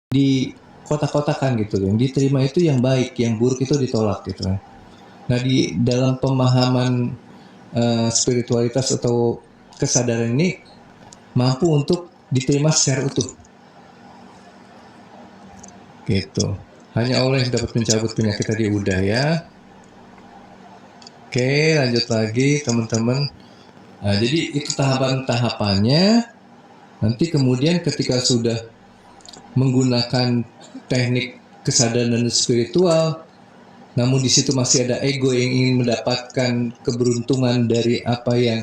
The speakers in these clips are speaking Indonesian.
di kotak-kotakan gitu. Yang diterima itu yang baik, yang buruk itu ditolak gitu. Nah, di dalam pemahaman spiritualitas atau kesadaran ini mampu untuk diterima secara utuh. Gitu. Hanya Allah yang dapat mencabut penyakit tadi, udah ya. Oke, lanjut lagi teman-teman. Nah, jadi itu tahapan-tahapannya. Nanti kemudian ketika sudah menggunakan teknik kesadaran dan spiritual, namun di situ masih ada ego yang ingin mendapatkan keberuntungan dari apa yang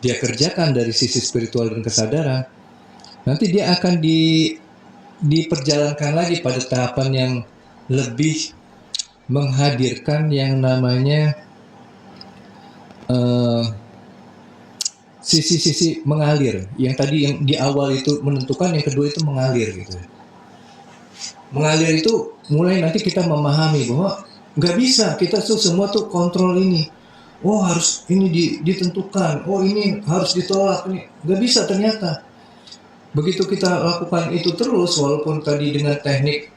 dia kerjakan dari sisi spiritual dan kesadaran, nanti dia akan diperjalankan lagi pada tahapan yang lebih menghadirkan yang namanya sisi-sisi mengalir. Yang tadi yang di awal itu menentukan, yang kedua itu mengalir gitu. Mengalir itu mulai nanti kita memahami bahwa nggak bisa kita tuh semua tuh kontrol ini. Oh harus ini ditentukan, oh ini harus ditolak, ini nggak bisa ternyata. Begitu kita lakukan itu terus, walaupun tadi dengan teknik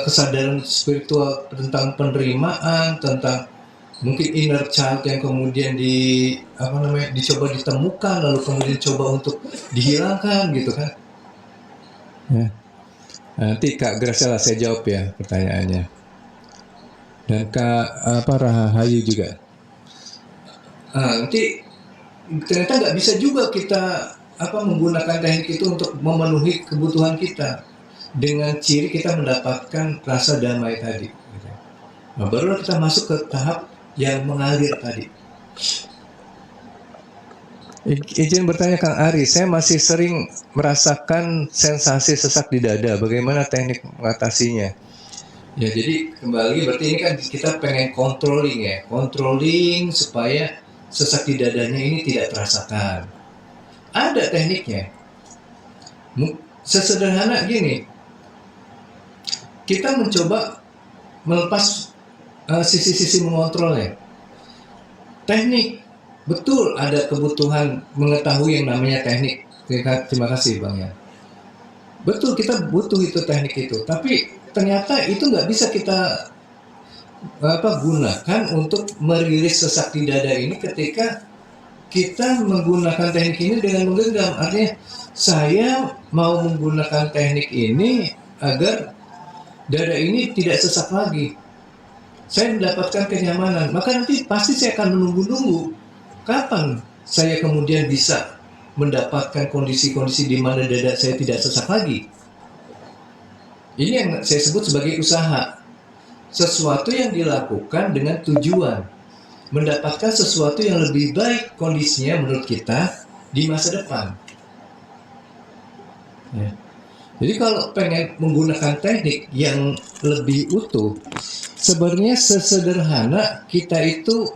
kesadaran spiritual tentang penerimaan, tentang mungkin inner child yang kemudian dicoba ditemukan, lalu kemudian coba untuk dihilangkan gitu kan. Ya. Nanti Kak Graciela saya jawab ya pertanyaannya. Dan Kak Rahayu juga. Nanti ternyata nggak bisa juga kita menggunakan teknik itu untuk memenuhi kebutuhan kita dengan ciri kita mendapatkan rasa damai tadi. Nah, baru kita masuk ke tahap yang mengalir tadi. Izin bertanya Kang Ari, saya masih sering merasakan sensasi sesak di dada. Bagaimana teknik mengatasinya? Ya jadi kembali berarti ini kan kita pengen controlling ya, controlling supaya sesak di dadanya ini tidak terasakan. Ada tekniknya. Sesederhana gini, kita mencoba melepas sisi-sisi mengontrolnya. Teknik, betul ada kebutuhan mengetahui yang namanya teknik. Terima kasih Bang ya. Betul kita butuh itu teknik itu, tapi ternyata itu nggak bisa kita gunakan untuk merilis sesak di dada ini ketika kita menggunakan teknik ini dengan menggenggam. Artinya saya mau menggunakan teknik ini agar dada ini tidak sesak lagi. Saya mendapatkan kenyamanan, maka nanti pasti saya akan menunggu-nunggu kapan saya kemudian bisa mendapatkan kondisi-kondisi di mana dada saya tidak sesak lagi. Ini yang saya sebut sebagai usaha. Sesuatu yang dilakukan dengan tujuan mendapatkan sesuatu yang lebih baik kondisinya menurut kita di masa depan. Ya. Jadi kalau pengen menggunakan teknik yang lebih utuh, sebenarnya sesederhana kita itu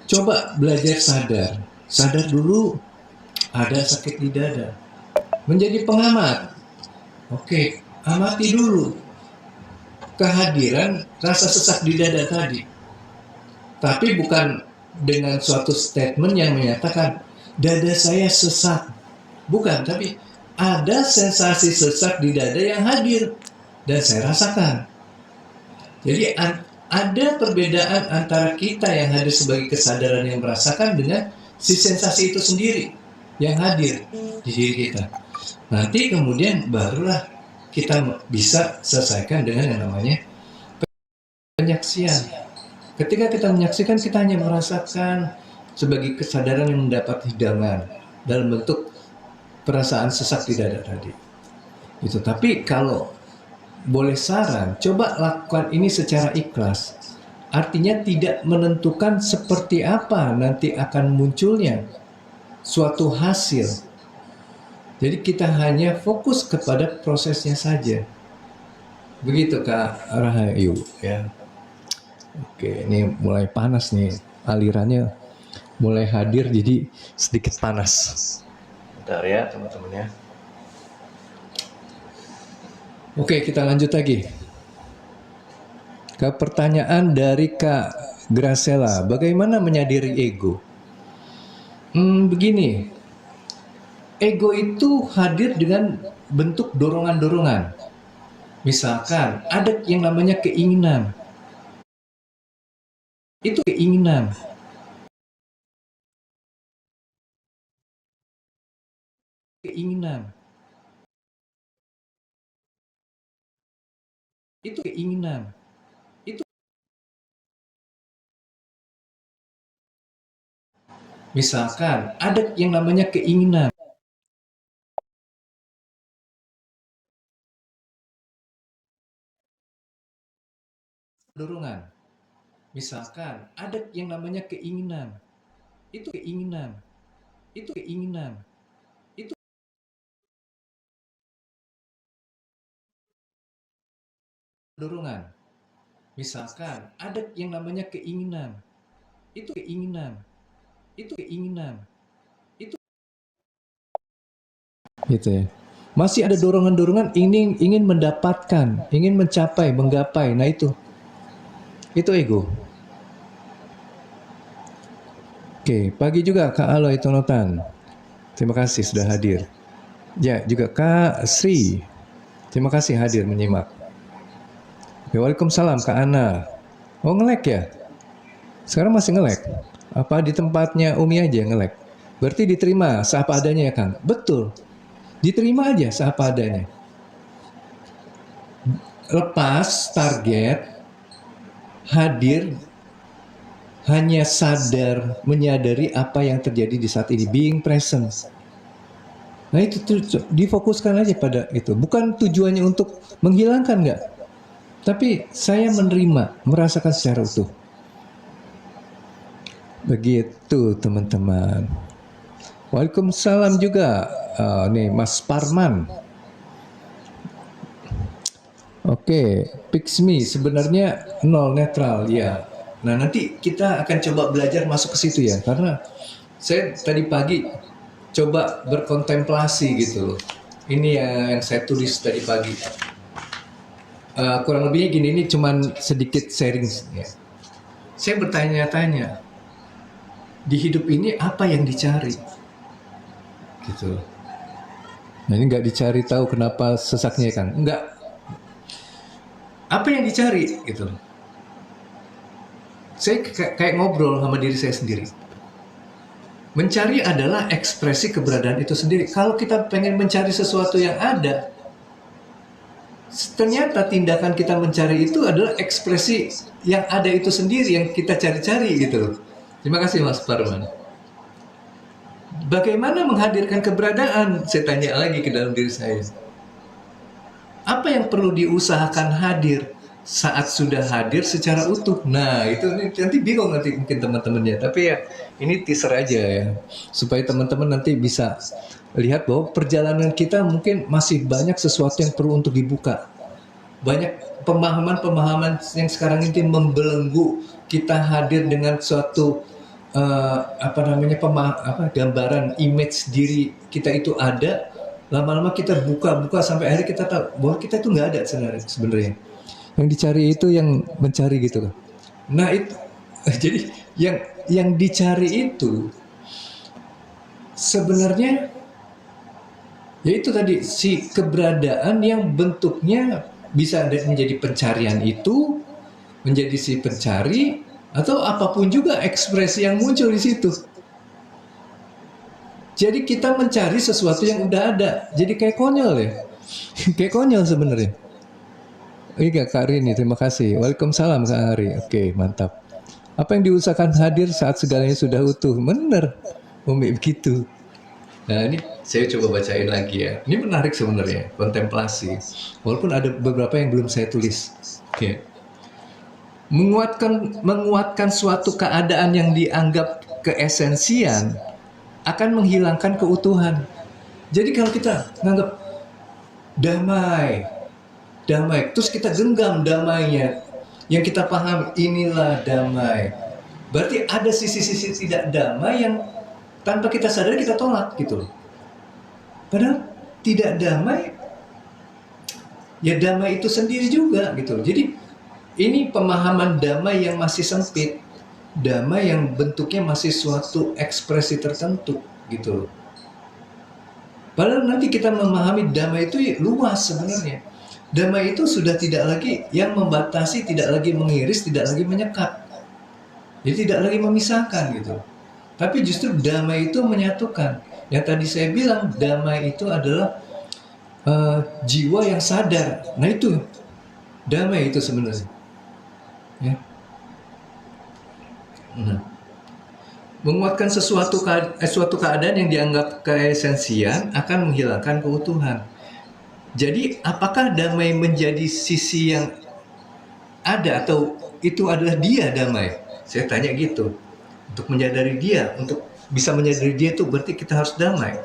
coba belajar sadar. Sadar dulu ada sakit di dada. Menjadi pengamat. Oke, amati dulu kehadiran rasa sesak di dada tadi. Tapi bukan dengan suatu statement yang menyatakan dada saya sesak. Bukan, tapi ada sensasi sesak di dada yang hadir dan saya rasakan. Jadi ada perbedaan antara kita yang hadir sebagai kesadaran yang merasakan dengan si sensasi itu sendiri yang hadir di diri kita. Nanti kemudian barulah kita bisa selesaikan dengan yang namanya penyaksian. Ketika kita menyaksikan, kita hanya merasakan sebagai kesadaran yang mendapat hidangan dalam bentuk perasaan sesak di dada tadi. Itu. Tapi kalau boleh saran, coba lakukan ini secara ikhlas. Artinya tidak menentukan seperti apa nanti akan munculnya suatu hasil. Jadi kita hanya fokus kepada prosesnya saja. Begitu Kak Rahayu ya. Oke, ini mulai panas nih, alirannya mulai hadir jadi sedikit panas. Bentar ya teman-teman ya. Oke, kita lanjut lagi. Ke pertanyaan dari Kak Graciela, bagaimana menyadari ego? Begini, Ego itu hadir dengan bentuk dorongan-dorongan. Misalkan ada yang namanya keinginan. Itu keinginan. Keinginan. Itu keinginan. Itu misalkan ada yang namanya keinginan. Dorongan. Misalkan ada yang namanya keinginan. Itu keinginan. Itu keinginan. Itu dorongan. Misalkan ada yang namanya keinginan. Itu keinginan. Itu keinginan. Itu gitu ya. Masih ada dorongan-dorongan ingin mendapatkan, ingin mencapai, menggapai. Nah itu ego. Oke, pagi juga Kak Aloy Tonotan. Terima kasih sudah hadir. Ya, juga Kak Sri. Terima kasih hadir menyimak. Oke, waalaikumsalam Kak Ana. Oh, ngelek ya? Sekarang masih ngelek? Apa di tempatnya Umi aja ngelek? Berarti diterima seapa adanya ya Kang? Betul. Diterima aja seapa adanya. Lepas target, hadir, hanya sadar, menyadari apa yang terjadi di saat ini, being present. Nah itu difokuskan aja pada itu. Bukan tujuannya untuk menghilangkan, enggak. Tapi saya menerima, merasakan secara utuh. Begitu teman-teman. Waalaikumsalam juga. Nih Mas Parman. Oke, Pixmi sebenarnya nol netral ya. Nah nanti kita akan coba belajar masuk ke situ ya, karena saya tadi pagi coba berkontemplasi gitu loh. Ini yang saya tulis tadi pagi. Kurang lebihnya gini, ini cuman sedikit sharing ya. Saya bertanya-tanya, di hidup ini apa yang dicari? Gitu. Nah ini nggak dicari tahu kenapa sesaknya kan? Enggak. Apa yang dicari gitu? Saya kayak ngobrol sama diri saya sendiri. Mencari adalah ekspresi keberadaan itu sendiri. Kalau kita pengen mencari sesuatu yang ada, ternyata tindakan kita mencari itu adalah ekspresi yang ada itu sendiri yang kita cari-cari gitu. Terima kasih Mas Parman. Bagaimana menghadirkan keberadaan? Saya tanya lagi ke dalam diri saya. Apa yang perlu diusahakan hadir saat sudah hadir secara utuh? Nah, itu nanti bingung nanti mungkin teman-temannya. Tapi ya ini teaser aja ya. Supaya teman-teman nanti bisa lihat bahwa perjalanan kita mungkin masih banyak sesuatu yang perlu untuk dibuka. Banyak pemahaman-pemahaman yang sekarang ini membelenggu kita hadir dengan suatu gambaran image diri kita itu ada, lama-lama kita buka sampai akhirnya kita tahu bahwa kita itu nggak ada sebenarnya. Yang dicari itu yang mencari gitu loh. Nah itu jadi yang dicari itu sebenarnya yaitu tadi si keberadaan yang bentuknya bisa menjadi pencarian itu, menjadi si pencari, atau apapun juga ekspresi yang muncul di situ. Jadi kita mencari sesuatu yang udah ada. Jadi kayak konyol ya. Kayak konyol sebenarnya. Iya Kak Rini, terima kasih. Waalaikumsalam Kak Ari. Oke, mantap. Apa yang diusahakan hadir saat segalanya sudah utuh? Bener, Umi begitu. Nah ini saya coba bacain lagi ya. Ini menarik sebenarnya, kontemplasi. Walaupun ada beberapa yang belum saya tulis. Oke. Menguatkan suatu keadaan yang dianggap keesensian akan menghilangkan keutuhan. Jadi kalau kita menganggap damai, terus kita genggam damainya, yang kita paham inilah damai. Berarti ada sisi-sisi tidak damai yang tanpa kita sadari kita tolak gitu. Padahal tidak damai, ya damai itu sendiri juga gitu. Jadi ini pemahaman damai yang masih sempit, damai yang bentuknya masih suatu ekspresi tertentu gitu. Padahal nanti kita memahami damai itu luas sebenarnya. Damai itu sudah tidak lagi yang membatasi, tidak lagi mengiris, tidak lagi menyekat. Jadi tidak lagi memisahkan gitu. Tapi justru damai itu menyatukan. Yang tadi saya bilang damai itu adalah jiwa yang sadar. Nah itu damai itu sebenarnya. Ya. Nah, menguatkan suatu keadaan yang dianggap keesensian akan menghilangkan keutuhan. Jadi apakah damai menjadi sisi yang ada atau itu adalah dia damai? Saya tanya gitu. Untuk menyadari dia, untuk bisa menyadari dia itu berarti kita harus damai.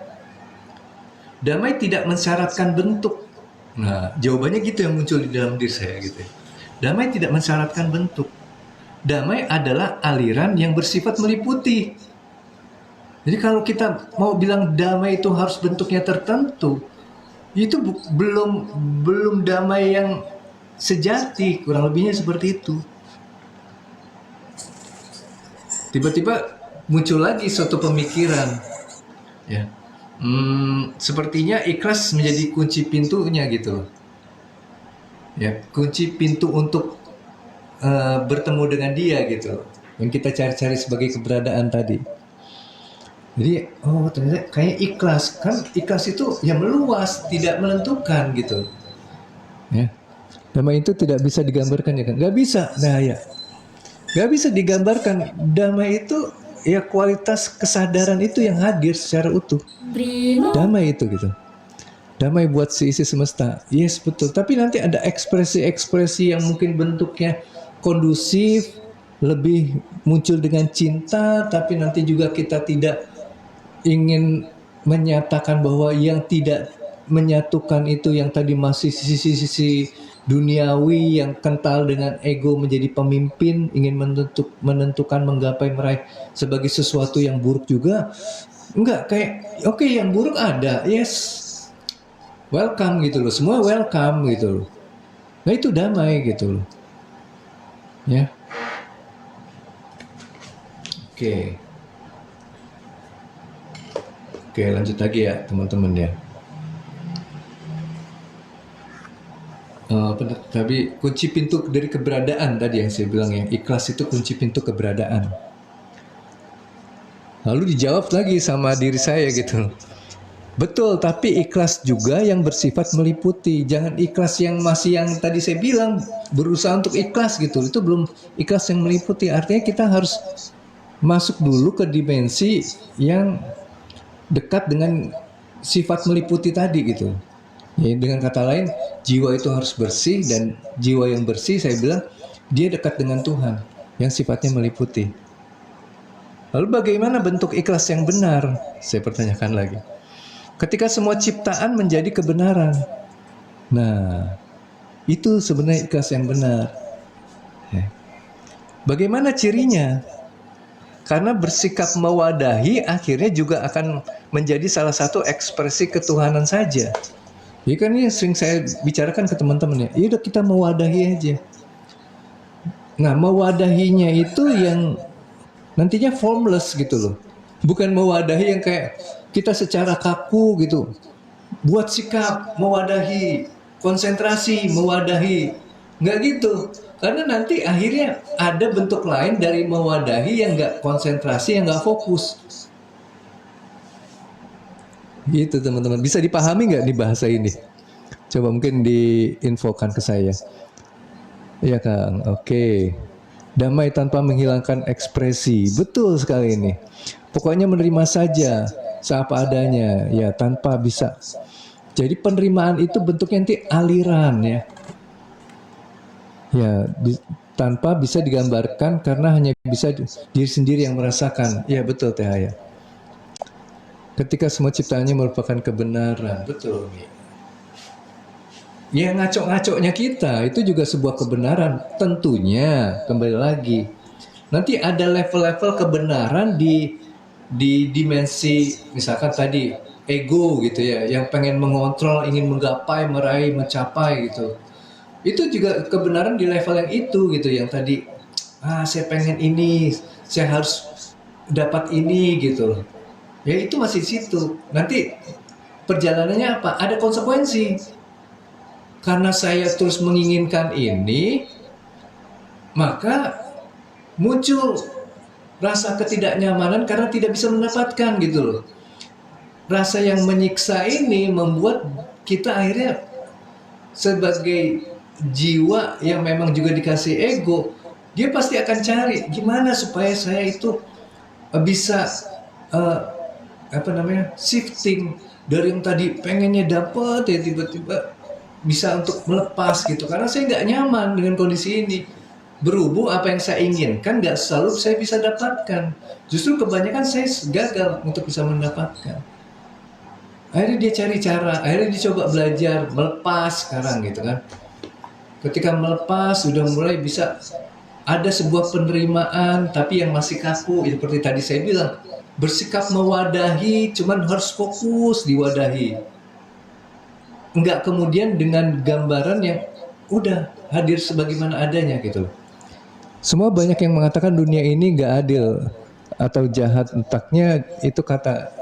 Damai tidak mensyaratkan bentuk. Nah, jawabannya gitu yang muncul di dalam diri saya gitu. Damai tidak mensyaratkan bentuk. Damai adalah aliran yang bersifat meliputi. Jadi kalau kita mau bilang damai itu harus bentuknya tertentu, itu belum damai yang sejati, kurang lebihnya seperti itu. Tiba-tiba muncul lagi suatu pemikiran, ya, sepertinya ikhlas menjadi kunci pintunya gitu, ya, kunci pintu untuk bertemu dengan dia gitu, yang kita cari-cari sebagai keberadaan tadi. Jadi, oh ternyata kayak ikhlas, kan ikhlas itu ya meluas, tidak menentukan gitu. Ya. Damai itu tidak bisa digambarkan ya kan? Gak bisa, nah ya. Gak bisa digambarkan. Damai itu ya kualitas kesadaran itu yang hadir secara utuh. Damai itu gitu. Damai buat seisi semesta. Yes, betul. Tapi nanti ada ekspresi-ekspresi yang mungkin bentuknya kondusif, lebih muncul dengan cinta, tapi nanti juga kita tidak ingin menyatakan bahwa yang tidak menyatukan itu yang tadi masih sisi-sisi duniawi yang kental dengan ego menjadi pemimpin, ingin menentukan, menggapai, meraih sebagai sesuatu yang buruk juga. Enggak, kayak oke, yang buruk ada, yes, welcome gitu loh, semua welcome gitu loh. Nah itu damai gitu loh, ya. Oke, lanjut lagi ya teman-teman ya. Tapi kunci pintu dari keberadaan tadi yang saya bilang, yang ikhlas itu kunci pintu keberadaan. Lalu dijawab lagi sama diri saya gitu. Betul, tapi ikhlas juga yang bersifat meliputi. Jangan ikhlas yang masih yang tadi saya bilang, berusaha untuk ikhlas gitu. Itu belum ikhlas yang meliputi. Artinya kita harus masuk dulu ke dimensi yang dekat dengan sifat meliputi tadi gitu. Ya, dengan kata lain, jiwa itu harus bersih, dan jiwa yang bersih saya bilang dia dekat dengan Tuhan yang sifatnya meliputi. Lalu bagaimana bentuk ikhlas yang benar? Saya pertanyakan lagi. Ketika semua ciptaan menjadi kebenaran. Nah, itu sebenarnya ikhlas yang benar. Bagaimana cirinya? Karena bersikap mewadahi akhirnya juga akan menjadi salah satu ekspresi ketuhanan saja. Ya kan ini sering saya bicarakan ke teman-teman ya. Ya udah kita mewadahi aja. Nah, mewadahinya itu yang nantinya formless gitu loh. Bukan mewadahi yang kayak kita secara kaku gitu. Buat sikap mewadahi, konsentrasi mewadahi. Nggak gitu. Karena nanti akhirnya ada bentuk lain dari mewadahi yang nggak konsentrasi, yang nggak fokus. Gitu teman-teman. Bisa dipahami nggak di bahasa ini? Coba mungkin diinfokan ke saya. Iya Kang, oke. Damai tanpa menghilangkan ekspresi. Betul sekali ini. Pokoknya menerima saja seapa adanya, ya tanpa bisa. Jadi penerimaan itu bentuknya nanti aliran ya. Ya, tanpa bisa digambarkan karena hanya bisa diri sendiri yang merasakan. Ya betul Teh Haya. Ketika semua ciptaannya merupakan kebenaran. Betul nih. Ya ngaco-ngaconya kita itu juga sebuah kebenaran. Tentunya kembali lagi. Nanti ada level-level kebenaran di dimensi misalkan tadi ego gitu ya, yang pengen mengontrol, ingin menggapai, meraih, mencapai gitu. Itu juga kebenaran di level yang itu gitu, yang tadi saya pengen ini, saya harus dapat ini gitu. Ya itu masih di situ. Nanti perjalanannya apa? Ada konsekuensi. Karena saya terus menginginkan ini, maka muncul rasa ketidaknyamanan karena tidak bisa mendapatkan gitu loh. Rasa yang menyiksa ini membuat kita akhirnya sebagai jiwa yang memang juga dikasih ego, dia pasti akan cari gimana supaya saya itu bisa shifting dari yang tadi pengennya dapet ya tiba-tiba bisa untuk melepas gitu, karena saya nggak nyaman dengan kondisi ini. Berhubung apa yang saya inginkan nggak selalu saya bisa dapatkan, justru kebanyakan saya gagal untuk bisa mendapatkan. Akhirnya dia cari cara, akhirnya dia coba belajar melepas sekarang gitu kan. Ketika melepas sudah mulai bisa ada sebuah penerimaan, tapi yang masih kaku, seperti tadi saya bilang, bersikap mewadahi, cuman harus fokus diwadahi. Enggak kemudian dengan gambaran yang udah hadir sebagaimana adanya gitu. Semua banyak yang mengatakan dunia ini nggak adil atau jahat. Letaknya itu kata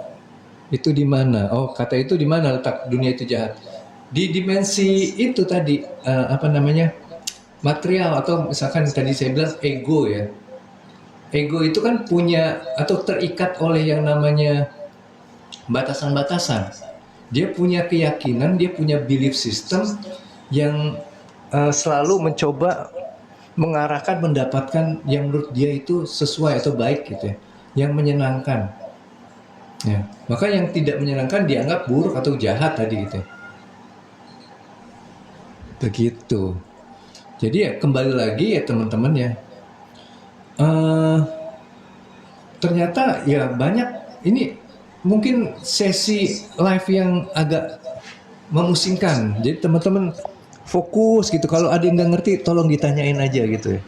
itu di mana? Oh, kata itu di mana letak dunia itu jahat? Di dimensi itu tadi material, atau misalkan tadi saya bilang ego ya. Ego itu kan punya atau terikat oleh yang namanya batasan-batasan. Dia punya keyakinan, dia punya belief system yang selalu mencoba mengarahkan mendapatkan yang menurut dia itu sesuai atau baik gitu ya, yang menyenangkan. Ya, maka yang tidak menyenangkan dianggap buruk atau jahat tadi gitu ya. Begitu. Jadi ya kembali lagi ya teman-teman ya. Ternyata ya banyak ini mungkin sesi live yang agak memusingkan. Jadi teman-teman fokus gitu. Kalau ada yang nggak ngerti, tolong ditanyain aja gitu ya.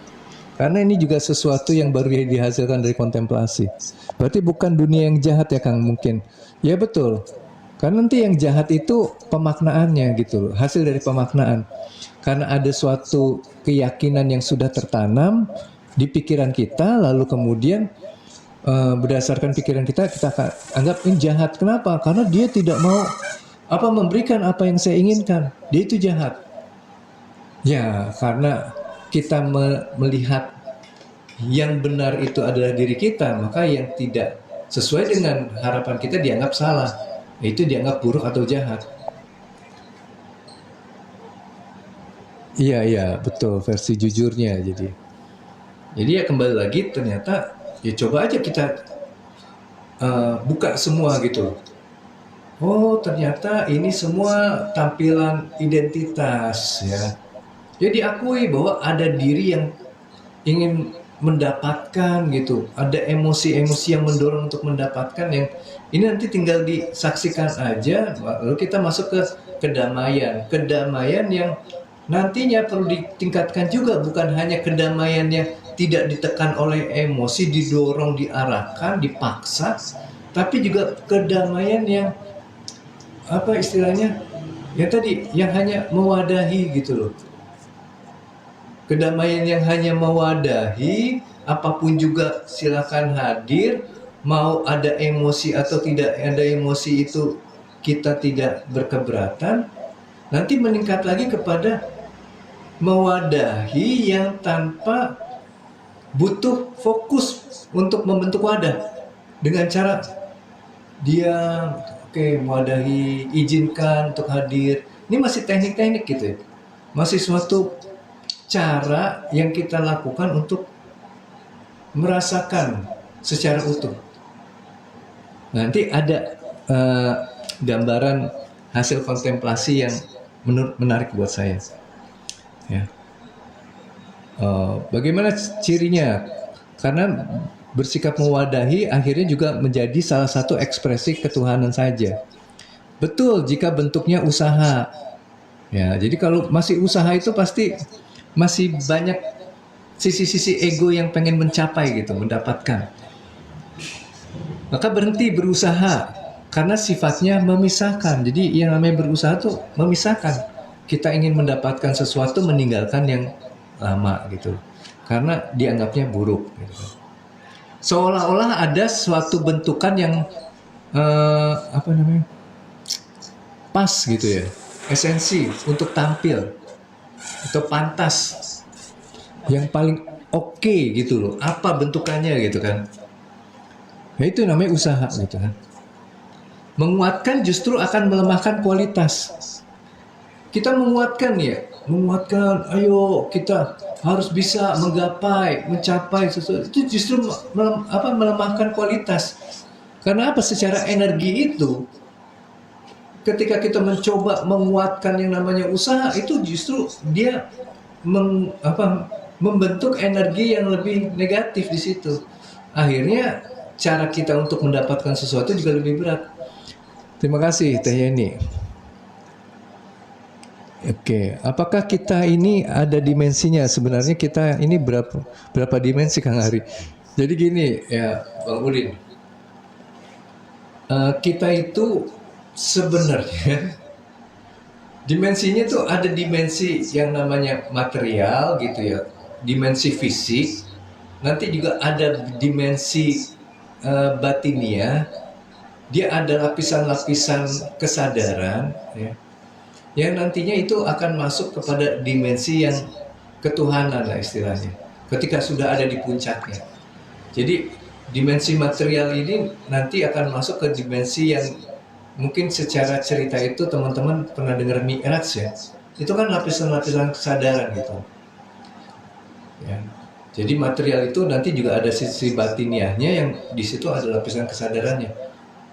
Karena ini juga sesuatu yang baru dihasilkan dari kontemplasi. Berarti bukan dunia yang jahat ya Kang mungkin. Ya betul. Karena nanti yang jahat itu pemaknaannya gitu loh. Hasil dari pemaknaan. Karena ada suatu keyakinan yang sudah tertanam di pikiran kita, lalu kemudian berdasarkan pikiran kita anggap ini jahat. Kenapa? Karena dia tidak mau memberikan apa yang saya inginkan. Dia itu jahat. Ya, karena kita melihat yang benar itu adalah diri kita, maka yang tidak sesuai dengan harapan kita dianggap salah. Itu dianggap buruk atau jahat. Iya, betul, versi jujurnya. Jadi ya kembali lagi, ternyata ya coba aja kita buka semua gitu. Oh, ternyata ini semua tampilan identitas ya. Jadi akui bahwa ada diri yang ingin mendapatkan gitu. Ada emosi-emosi yang mendorong untuk mendapatkan, yang ini nanti tinggal disaksikan aja, lalu kita masuk ke kedamaian. Kedamaian yang nantinya perlu ditingkatkan juga, bukan hanya kedamaian yang tidak ditekan oleh emosi, didorong, diarahkan, dipaksa, tapi juga kedamaian yang apa istilahnya? Ya tadi yang hanya mewadahi gitu loh. Kedamaian yang hanya mewadahi, apapun juga silakan hadir, mau ada emosi atau tidak ada emosi itu kita tidak berkeberatan. Nanti meningkat lagi kepada mewadahi yang tanpa butuh fokus untuk membentuk wadah, dengan cara dia mewadahi, izinkan untuk hadir. Ini masih teknik-teknik gitu ya, masih suatu cara yang kita lakukan untuk merasakan secara utuh. Nanti ada gambaran hasil kontemplasi yang menarik buat saya. Ya. Bagaimana cirinya? Karena bersikap mewadahi akhirnya juga menjadi salah satu ekspresi ketuhanan saja. Betul jika bentuknya usaha. Ya, jadi kalau masih usaha itu pasti masih banyak sisi-sisi ego yang pengen mencapai gitu, mendapatkan. Maka berhenti berusaha, karena sifatnya memisahkan. Jadi yang namanya berusaha tuh memisahkan. Kita ingin mendapatkan sesuatu, meninggalkan yang lama gitu, karena dianggapnya buruk gitu. Seolah-olah ada suatu bentukan yang pas gitu ya, esensi untuk tampil atau pantas yang paling oke gitu loh, apa bentukannya gitu kan. Nah itu namanya usaha gitu kan. Menguatkan justru akan melemahkan kualitas. Kita menguatkan ya, menguatkan, ayo kita harus bisa menggapai, mencapai sesuatu, itu justru melemahkan kualitas. Karena apa? Secara energi itu, ketika kita mencoba menguatkan yang namanya usaha, itu justru dia membentuk energi yang lebih negatif di situ. Akhirnya cara kita untuk mendapatkan sesuatu juga lebih berat. Terima kasih Teh Yeni. Oke, apakah kita ini ada dimensinya? Sebenarnya kita ini berapa dimensi Kang Ari? Jadi gini ya Bang Udin, kita itu sebenarnya dimensinya tuh ada dimensi yang namanya material gitu ya, dimensi fisik, nanti juga ada dimensi batinia, dia ada lapisan-lapisan kesadaran ya, yang nantinya itu akan masuk kepada dimensi yang ketuhanan lah istilahnya, ketika sudah ada di puncaknya. Jadi dimensi material ini nanti akan masuk ke dimensi yang mungkin secara cerita itu teman-teman pernah dengar Mi'raj ya, itu kan lapisan-lapisan kesadaran gitu ya. Jadi material itu nanti juga ada sisi batiniahnya yang di situ ada lapisan kesadarannya.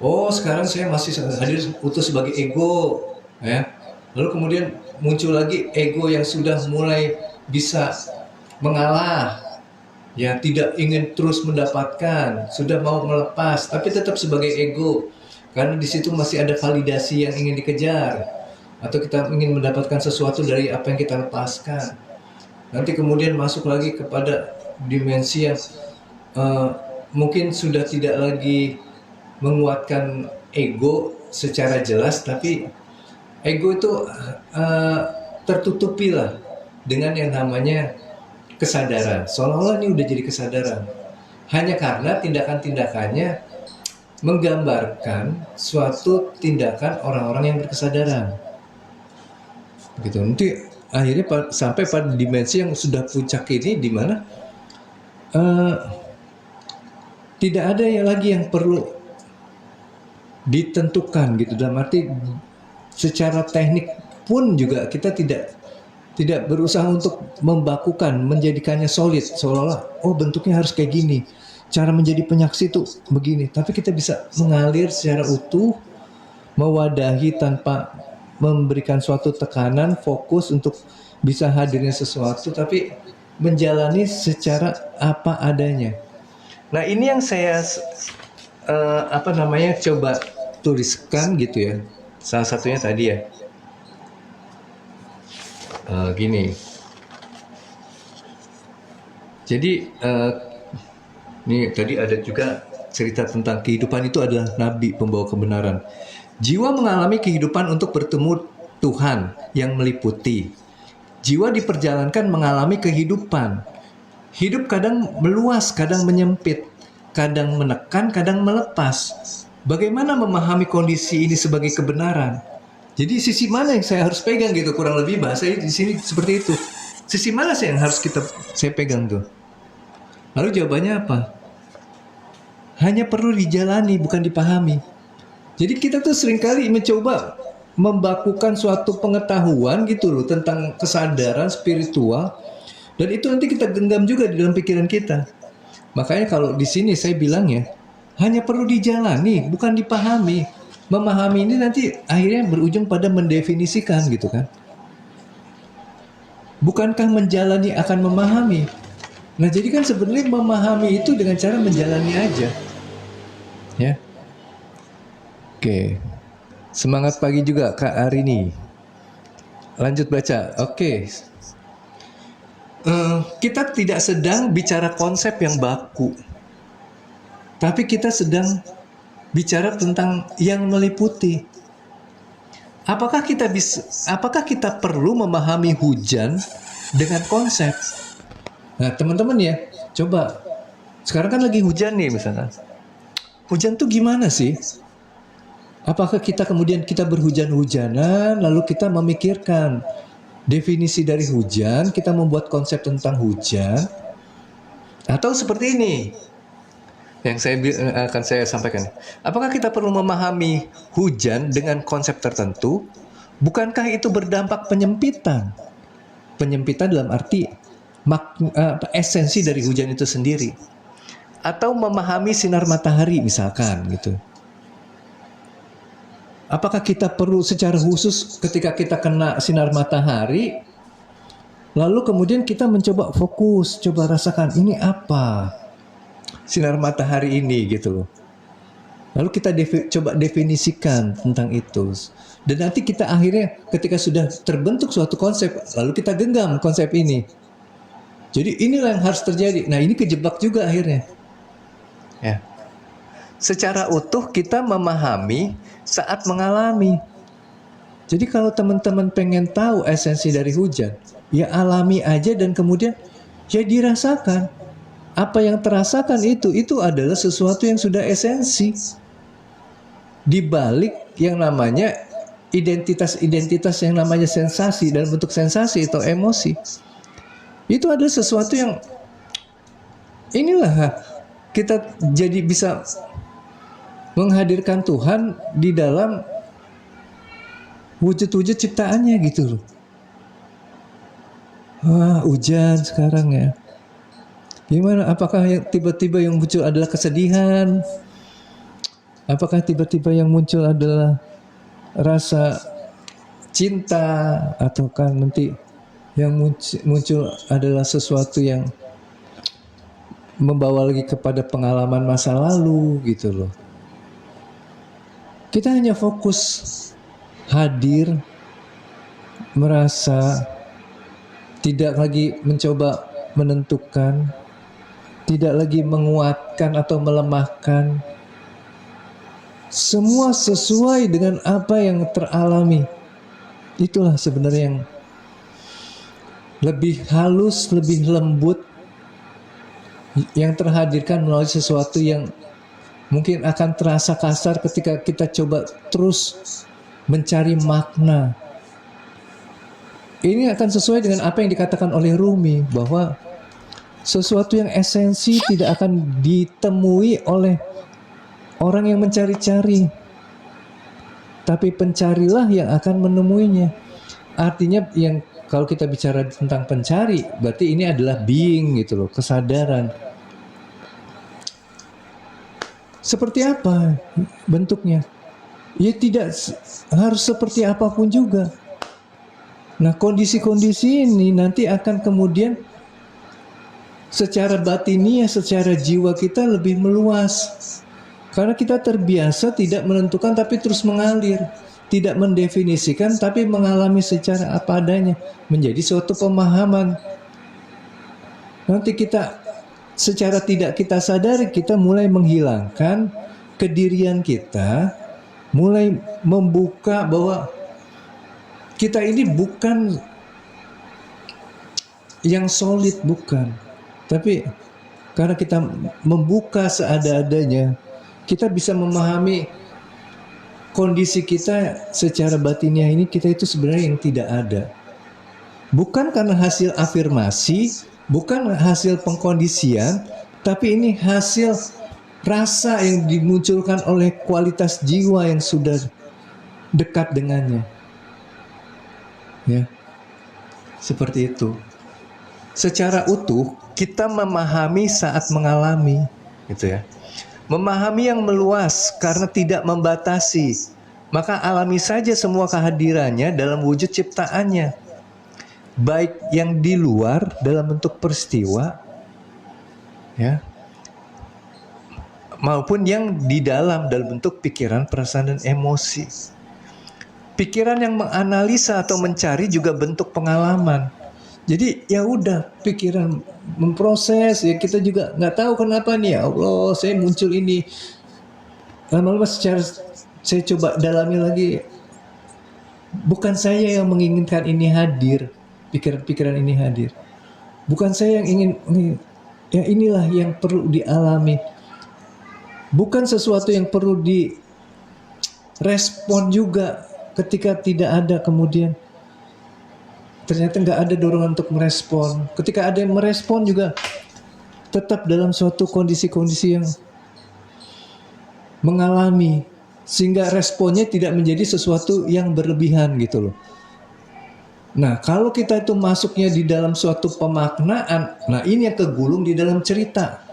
Oh sekarang saya masih hadir utuh sebagai ego ya. Lalu kemudian muncul lagi ego yang sudah mulai bisa mengalah, ya tidak ingin terus mendapatkan, sudah mau melepas, tapi tetap sebagai ego, karena di situ masih ada validasi yang ingin dikejar, atau kita ingin mendapatkan sesuatu dari apa yang kita lepaskan. Nanti kemudian masuk lagi kepada dimensi yang mungkin sudah tidak lagi menguatkan ego secara jelas, tapi ego itu tertutupi lah dengan yang namanya kesadaran. Seolah-olah ini udah jadi kesadaran. Hanya karena tindakan-tindakannya menggambarkan suatu tindakan orang-orang yang berkesadaran. Gitu. Nanti akhirnya sampai pada dimensi yang sudah puncak ini, di mana tidak ada yang lagi yang perlu ditentukan gitu. Dalam arti secara teknik pun juga kita tidak berusaha untuk membakukan, menjadikannya solid, seolah-olah oh bentuknya harus kayak gini, cara menjadi penyaksi itu begini, tapi kita bisa mengalir secara utuh, mewadahi tanpa memberikan suatu tekanan, fokus untuk bisa hadirnya sesuatu, tapi menjalani secara apa adanya. Nah ini yang saya coba tuliskan gitu ya. Salah satunya tadi ya, gini. Jadi ini tadi ada juga cerita tentang kehidupan itu adalah nabi pembawa kebenaran. Jiwa mengalami kehidupan untuk bertemu Tuhan yang meliputi. Jiwa diperjalankan mengalami kehidupan. Hidup kadang meluas, kadang menyempit, kadang menekan, kadang melepas. Bagaimana memahami kondisi ini sebagai kebenaran? Jadi sisi mana yang saya harus pegang gitu, kurang lebih bahasa di sini seperti itu. Sisi mana sih yang harus saya pegang tuh? Lalu jawabannya apa? Hanya perlu dijalani, bukan dipahami. Jadi kita tuh seringkali mencoba membakukan suatu pengetahuan gitu loh tentang kesadaran spiritual, dan itu nanti kita genggam juga di dalam pikiran kita. Makanya kalau di sini saya bilangnya hanya perlu dijalani, bukan dipahami. Memahami ini nanti akhirnya berujung pada mendefinisikan gitu kan. Bukankah menjalani akan memahami? Nah jadi kan sebenarnya memahami itu dengan cara menjalani aja. Ya. Oke. Semangat pagi juga Kak Arini. Lanjut baca. Oke. Kita tidak sedang bicara konsep yang baku. Tapi kita sedang bicara tentang yang meliputi. Apakah kita perlu memahami hujan dengan konsep? Nah, teman-teman ya, coba. Sekarang kan lagi hujan nih misalnya. Hujan tuh gimana sih? Apakah kita kemudian kita berhujan-hujanan, lalu kita memikirkan definisi dari hujan, kita membuat konsep tentang hujan, atau seperti ini yang akan saya sampaikan. Apakah kita perlu memahami hujan dengan konsep tertentu? Bukankah itu berdampak penyempitan? Penyempitan dalam arti esensi dari hujan itu sendiri. Atau memahami sinar matahari misalkan gitu. Apakah kita perlu secara khusus ketika kita kena sinar matahari, lalu kemudian kita mencoba fokus, coba rasakan ini apa sinar matahari ini gitu loh. Lalu kita coba definisikan tentang itu. Dan nanti kita akhirnya ketika sudah terbentuk suatu konsep, lalu kita genggam konsep ini. Jadi inilah yang harus terjadi. Nah ini kejebak juga akhirnya. Ya. Secara utuh kita memahami saat mengalami. Jadi kalau teman-teman pengen tahu esensi dari hujan, ya alami aja dan kemudian ya dirasakan. Apa yang terasakan itu adalah sesuatu yang sudah esensi. Di balik yang namanya identitas-identitas yang namanya sensasi, dalam bentuk sensasi atau emosi. Itu adalah sesuatu yang inilah kita jadi bisa menghadirkan Tuhan di dalam wujud-wujud ciptaannya gitu loh. Wah, hujan sekarang ya. Gimana? Apakah yang tiba-tiba yang muncul adalah kesedihan? Apakah tiba-tiba yang muncul adalah rasa cinta? Ataukah nanti yang muncul adalah sesuatu yang membawa lagi kepada pengalaman masa lalu gitu loh. Kita hanya fokus hadir, merasa, tidak lagi mencoba menentukan, tidak lagi menguatkan atau melemahkan. Semua sesuai dengan apa yang teralami. Itulah sebenarnya yang lebih halus, lebih lembut, yang terhadirkan melalui sesuatu yang mungkin akan terasa kasar ketika kita coba terus mencari makna. Ini akan sesuai dengan apa yang dikatakan oleh Rumi, bahwa sesuatu yang esensi tidak akan ditemui oleh orang yang mencari-cari, tapi pencarilah yang akan menemuinya. Artinya yang kalau kita bicara tentang pencari, berarti ini adalah being gitu loh, kesadaran. Seperti apa bentuknya? Ya tidak harus seperti apapun juga. Nah kondisi-kondisi ini nanti akan kemudian secara batiniah, secara jiwa kita lebih meluas. Karena kita terbiasa tidak menentukan tapi terus mengalir. Tidak mendefinisikan tapi mengalami secara apa adanya. Menjadi suatu pemahaman. Nanti kita secara tidak kita sadari kita mulai menghilangkan kedirian kita, mulai membuka bahwa kita ini bukan yang solid, bukan. Tapi karena kita membuka seada-adanya, kita bisa memahami kondisi kita secara batiniah ini, kita itu sebenarnya yang tidak ada. Bukan karena hasil afirmasi, bukan hasil pengkondisian, tapi ini hasil rasa yang dimunculkan oleh kualitas jiwa yang sudah dekat dengannya. Ya, seperti itu. Secara utuh kita memahami saat mengalami, gitu ya. Memahami yang meluas karena tidak membatasi. Maka alami saja semua kehadirannya dalam wujud ciptaannya. Baik yang di luar dalam bentuk peristiwa, ya, maupun yang di dalam bentuk pikiran, perasaan, dan emosi. Pikiran yang menganalisa atau mencari juga bentuk pengalaman. Jadi ya udah, pikiran memproses, ya kita juga nggak tahu kenapa nih, ya Allah saya muncul ini. Lama-lama secara saya coba dalami lagi, bukan saya yang menginginkan ini hadir. Pikiran-pikiran ini hadir. Bukan saya yang ingin, ya inilah yang perlu dialami. Bukan sesuatu yang perlu respon juga ketika tidak ada kemudian ternyata nggak ada dorongan untuk merespon. Ketika ada yang merespon juga tetap dalam suatu kondisi-kondisi yang mengalami, sehingga responnya tidak menjadi sesuatu yang berlebihan gitu loh. Nah, kalau kita itu masuknya di dalam suatu pemaknaan, nah ini yang kegulung di dalam cerita.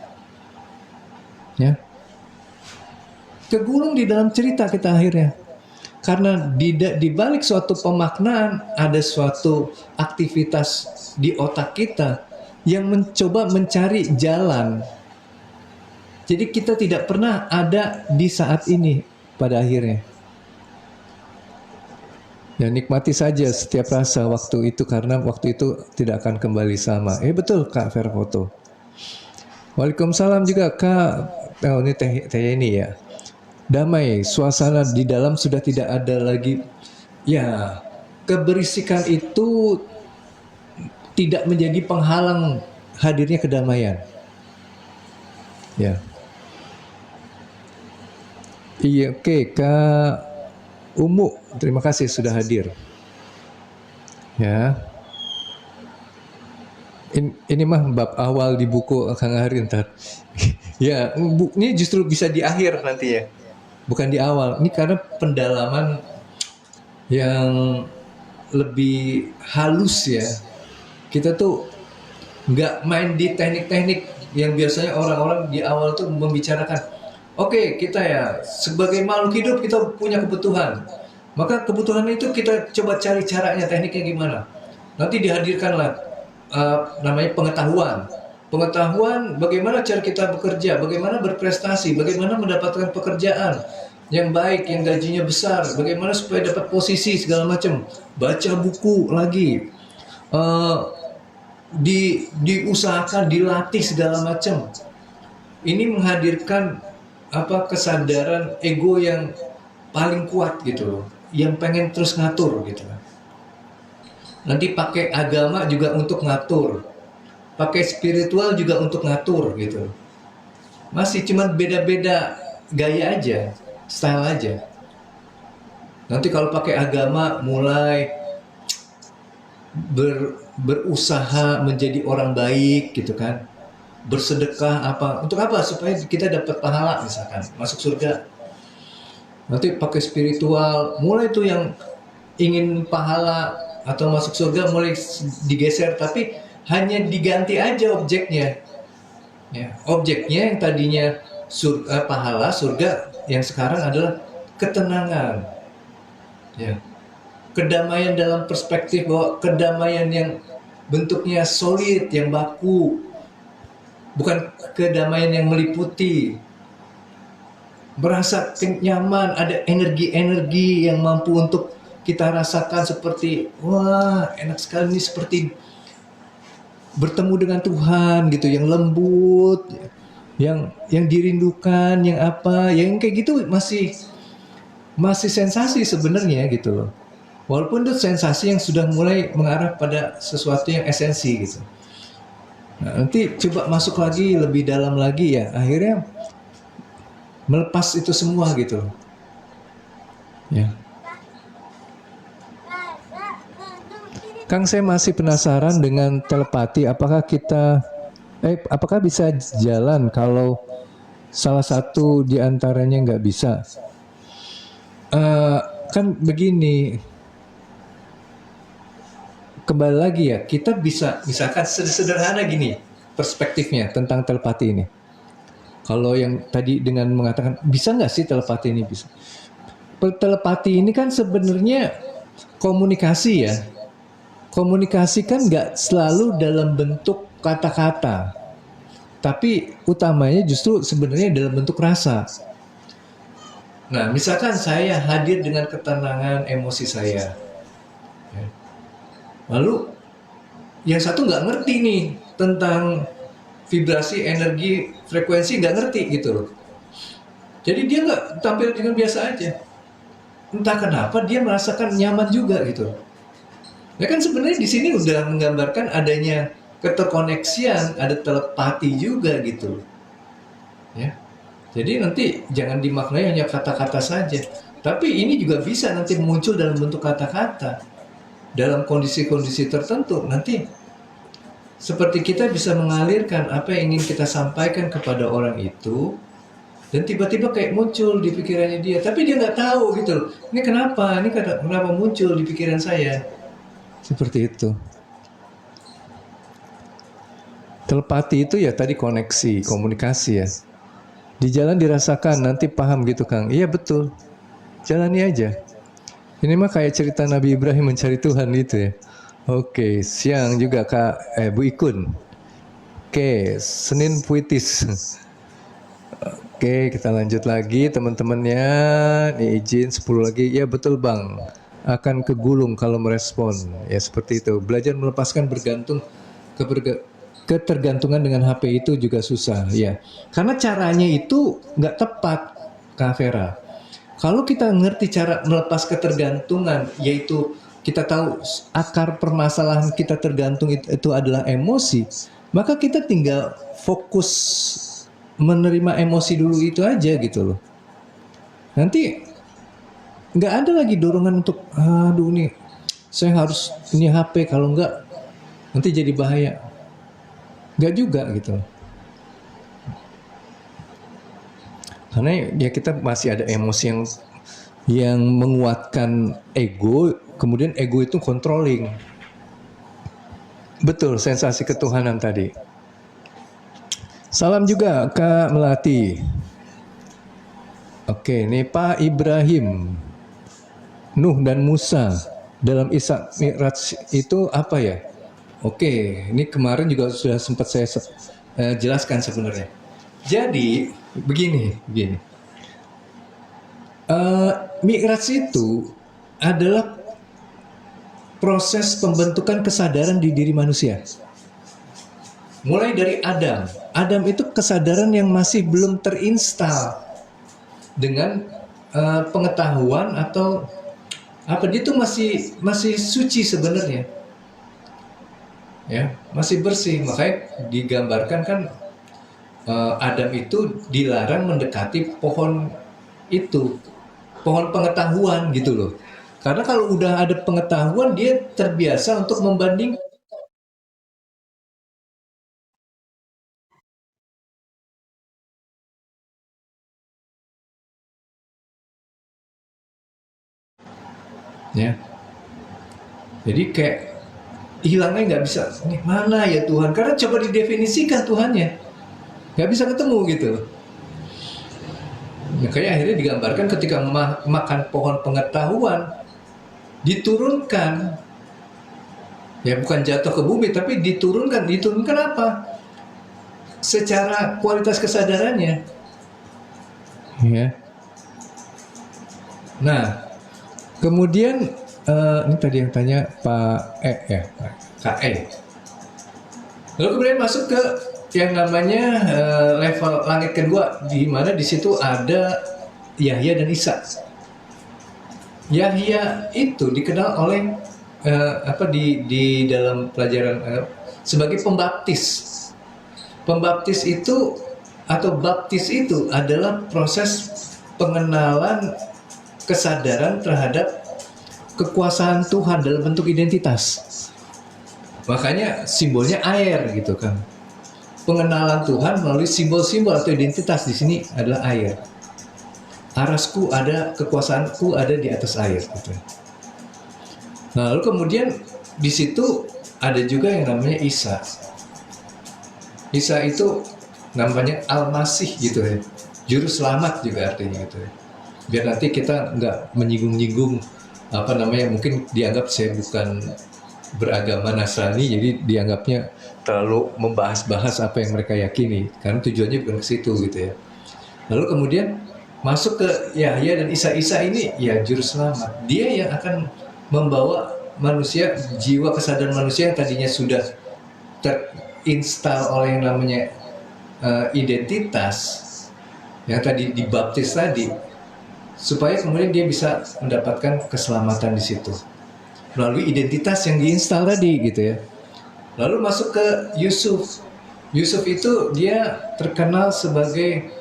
Ya. Kegulung di dalam cerita kita akhirnya. Karena di balik suatu pemaknaan ada suatu aktivitas di otak kita yang mencoba mencari jalan. Jadi kita tidak pernah ada di saat ini pada akhirnya. Ya nikmati saja setiap rasa waktu itu karena waktu itu tidak akan kembali sama. Betul Kak Verfoto. Waalaikumsalam juga Kak. Oh ini teh ini ya. Damai, suasana di dalam sudah tidak ada lagi. Ya, keberisikan itu tidak menjadi penghalang hadirnya kedamaian. Ya. Iya, oke, Kak Umu, terima kasih sudah hadir. Ya. Ini mah bab awal di buku Kang Hari ntar. Ya, ini justru bisa di akhir nanti ya. Bukan di awal. Ini karena pendalaman yang lebih halus ya. Kita tuh nggak main di teknik-teknik yang biasanya orang-orang di awal tuh membicarakan. Oke, kita ya sebagai makhluk hidup kita punya kebutuhan. Maka kebutuhan itu kita coba cari caranya, tekniknya gimana. Nanti dihadirkanlah namanya pengetahuan. Pengetahuan bagaimana cara kita bekerja, bagaimana berprestasi, bagaimana mendapatkan pekerjaan yang baik, yang gajinya besar, bagaimana supaya dapat posisi segala macam. Baca buku lagi, diusahakan, dilatih segala macam. Ini menghadirkan kesadaran ego yang paling kuat gitu loh, yang pengen terus ngatur gitu. Nanti pakai agama juga untuk ngatur, pakai spiritual juga untuk ngatur gitu. Masih cuman beda-beda gaya aja, style aja. Nanti kalau pakai agama mulai berusaha menjadi orang baik gitu kan, bersedekah untuk apa, supaya kita dapat pahala misalkan masuk surga. Nanti pakai spiritual mulai tuh yang ingin pahala atau masuk surga mulai digeser, tapi hanya diganti aja objeknya ya. Objeknya yang tadinya pahala surga, yang sekarang adalah ketenangan ya, kedamaian dalam perspektif bahwa kedamaian yang bentuknya solid, yang baku, bukan kedamaian yang meliputi. Merasa nyaman, ada energi-energi yang mampu untuk kita rasakan seperti wah enak sekali nih, seperti bertemu dengan Tuhan gitu, yang lembut, yang dirindukan, yang kayak gitu masih sensasi sebenarnya gitu loh. Walaupun itu sensasi yang sudah mulai mengarah pada sesuatu yang esensi gitu. Nah, nanti coba masuk lagi lebih dalam lagi ya, akhirnya melepas itu semua gitu. Ya. Kang, saya masih penasaran dengan telepati, apakah bisa jalan kalau salah satu di antaranya nggak bisa? Kan begini, kembali lagi ya, kita bisa misalkan sederhana gini perspektifnya tentang telepati ini. Kalau yang tadi dengan mengatakan bisa nggak sih telepati ini bisa? Telepati ini kan sebenarnya komunikasi ya. Komunikasi kan nggak selalu dalam bentuk kata-kata, tapi utamanya justru sebenarnya dalam bentuk rasa. Nah, misalkan saya hadir dengan ketenangan emosi saya, lalu yang satu nggak ngerti nih tentang vibrasi, energi, frekuensi, nggak ngerti gitu loh. Jadi dia nggak tampil dengan biasa aja. Entah kenapa dia merasakan nyaman juga gitu. Ya kan sebenarnya di sini udah menggambarkan adanya keterkoneksian, ada telepati juga gitu. Ya. Jadi nanti jangan dimaknai hanya kata-kata saja. Tapi ini juga bisa nanti muncul dalam bentuk kata-kata. Dalam kondisi-kondisi tertentu, nanti seperti kita bisa mengalirkan apa yang ingin kita sampaikan kepada orang itu, dan tiba-tiba kayak muncul di pikirannya dia, tapi dia nggak tahu gitu loh. Ini kenapa? Ini kenapa muncul di pikiran saya? Seperti itu. Telepati itu ya tadi koneksi, komunikasi ya. Di jalan dirasakan, nanti paham gitu Kang. Iya betul. Jalani aja. Ini mah kayak cerita Nabi Ibrahim mencari Tuhan itu ya. Oke, siang juga Kak Bu Ikun. Oke, Senin puitis. Oke, kita lanjut lagi teman-temannya. Nih izin 10 lagi. Ya betul Bang. Akan kegulung kalau merespon. Ya seperti itu. Belajar melepaskan ketergantungan dengan HP itu juga susah. Ya, karena caranya itu nggak tepat, Kak Vera. Kalau kita ngerti cara melepas ketergantungan, yaitu kita tahu akar permasalahan kita tergantung itu adalah emosi, maka kita tinggal fokus menerima emosi dulu itu aja gitu loh. Nanti nggak ada lagi dorongan untuk, aduh nih, saya harus ini HP, kalau nggak nanti jadi bahaya. Nggak juga gitu loh. Karena ya kita masih ada emosi yang menguatkan ego, kemudian ego itu controlling. Betul, sensasi ketuhanan tadi. Salam juga Kak Melati. Oke, ini Pak Ibrahim. Nuh dan Musa dalam Isra Mi'raj itu apa ya? Oke, ini kemarin juga sudah sempat saya jelaskan sebenarnya. Jadi begini. Mi'raj itu adalah proses pembentukan kesadaran di diri manusia. Mulai dari Adam. Adam itu kesadaran yang masih belum terinstal dengan pengetahuan atau apa, dia itu masih suci sebenarnya. Ya, masih bersih. Makanya digambarkan kan Adam itu dilarang mendekati pohon itu, pohon pengetahuan gitu loh. Karena kalau udah ada pengetahuan, dia terbiasa untuk membanding. Ya, jadi kayak hilangnya nggak bisa. Nih mana ya Tuhan? Karena coba didefinisikan Tuhannya, nggak bisa ketemu gitu. Makanya akhirnya digambarkan ketika makan pohon pengetahuan, diturunkan, ya bukan jatuh ke bumi, tapi diturunkan apa? Secara kualitas kesadarannya. Ya. Nah, kemudian ini tadi yang tanya Pak Kak E. Lalu kemudian masuk ke yang namanya level langit kedua, di mana di situ ada Yahya dan Isa. Yahya itu dikenal oleh di dalam pelajaran sebagai pembaptis. Pembaptis itu atau baptis itu adalah proses pengenalan kesadaran terhadap kekuasaan Tuhan dalam bentuk identitas. Makanya simbolnya air gitu kan. Pengenalan Tuhan melalui simbol-simbol atau identitas di sini adalah air. Arasku ada, kekuasaanku ada di atas air gitu. Nah, lalu kemudian di situ ada juga yang namanya Isa. Isa itu namanya Al-Masih gitu ya. Juru selamat juga artinya gitu ya. Biar nanti kita nggak menyinggung-nyinggung mungkin dianggap saya bukan beragama Nasrani, jadi dianggapnya terlalu membahas-bahas apa yang mereka yakini, karena tujuannya bukan ke situ gitu ya. Lalu kemudian masuk ke Yahya dan Isa ini ya juru selamat. Dia yang akan membawa manusia, jiwa kesadaran manusia yang tadinya sudah terinstal oleh yang namanya identitas yang tadi dibaptis tadi, supaya kemudian dia bisa mendapatkan keselamatan di situ melalui identitas yang diinstal tadi gitu ya. Lalu masuk ke Yusuf. Yusuf itu dia terkenal sebagai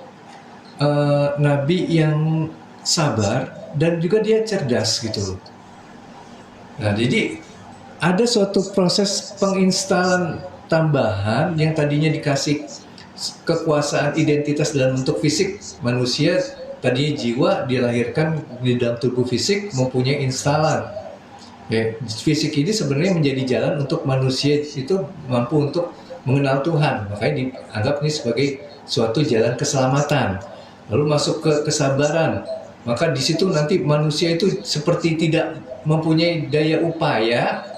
nabi yang sabar, dan juga dia cerdas gitu loh. Nah, jadi ada suatu proses penginstalan tambahan yang tadinya dikasih kekuasaan identitas dalam bentuk fisik. Manusia tadinya jiwa dilahirkan di dalam tubuh fisik mempunyai instalan. Ya, fisik ini sebenarnya menjadi jalan untuk manusia itu mampu untuk mengenal Tuhan. Makanya dianggap ini sebagai suatu jalan keselamatan. Lalu masuk ke kesabaran. Maka di situ nanti manusia itu seperti tidak mempunyai daya upaya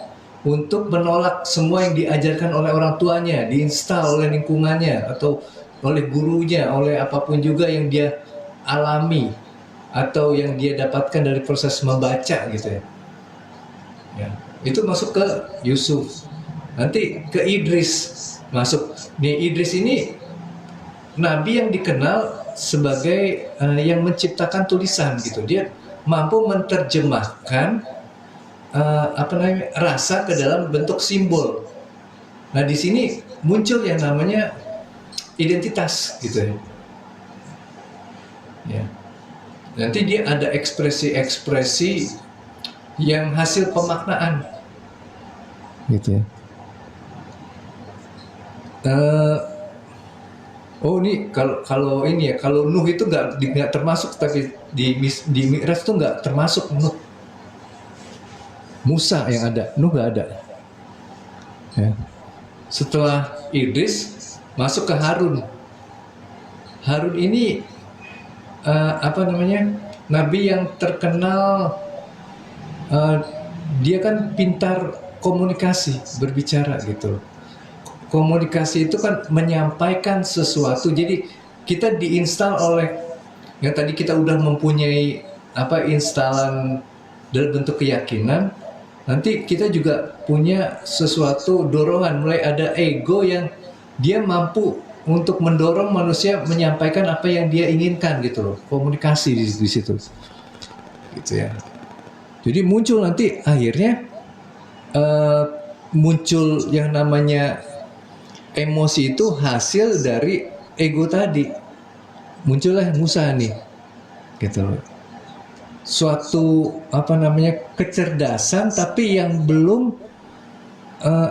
untuk menolak semua yang diajarkan oleh orang tuanya, diinstal oleh lingkungannya atau oleh gurunya, oleh apapun juga yang dia alami atau yang dia dapatkan dari proses membaca gitu ya. Ya, itu masuk ke Yusuf. Nanti ke Idris masuk. Nih Idris ini nabi yang dikenal sebagai yang menciptakan tulisan gitu. Dia mampu menerjemahkan rasa ke dalam bentuk simbol. Nah di sini muncul yang namanya identitas gitu ya. Ya. Nanti dia ada ekspresi-ekspresi yang hasil pemaknaan gitu ya. Oh ini kalau ini ya, kalau Nuh itu nggak termasuk, tapi di Mi'raj itu nggak termasuk Nuh. Musa yang ada, Nuh nggak ada. Ya. Setelah Idris masuk ke Harun. Harun ini nabi yang terkenal, dia kan pintar komunikasi, berbicara gitu. Komunikasi itu kan menyampaikan sesuatu. Jadi kita diinstal oleh yang tadi kita udah mempunyai instalan dalam bentuk keyakinan. Nanti kita juga punya sesuatu dorongan, mulai ada ego yang dia mampu untuk mendorong manusia menyampaikan apa yang dia inginkan gitu loh. Komunikasi di situ. Gitu ya. Jadi muncul nanti akhirnya muncul yang namanya emosi itu hasil dari ego tadi. Muncullah Musa nih, gitu loh. Suatu kecerdasan tapi yang belum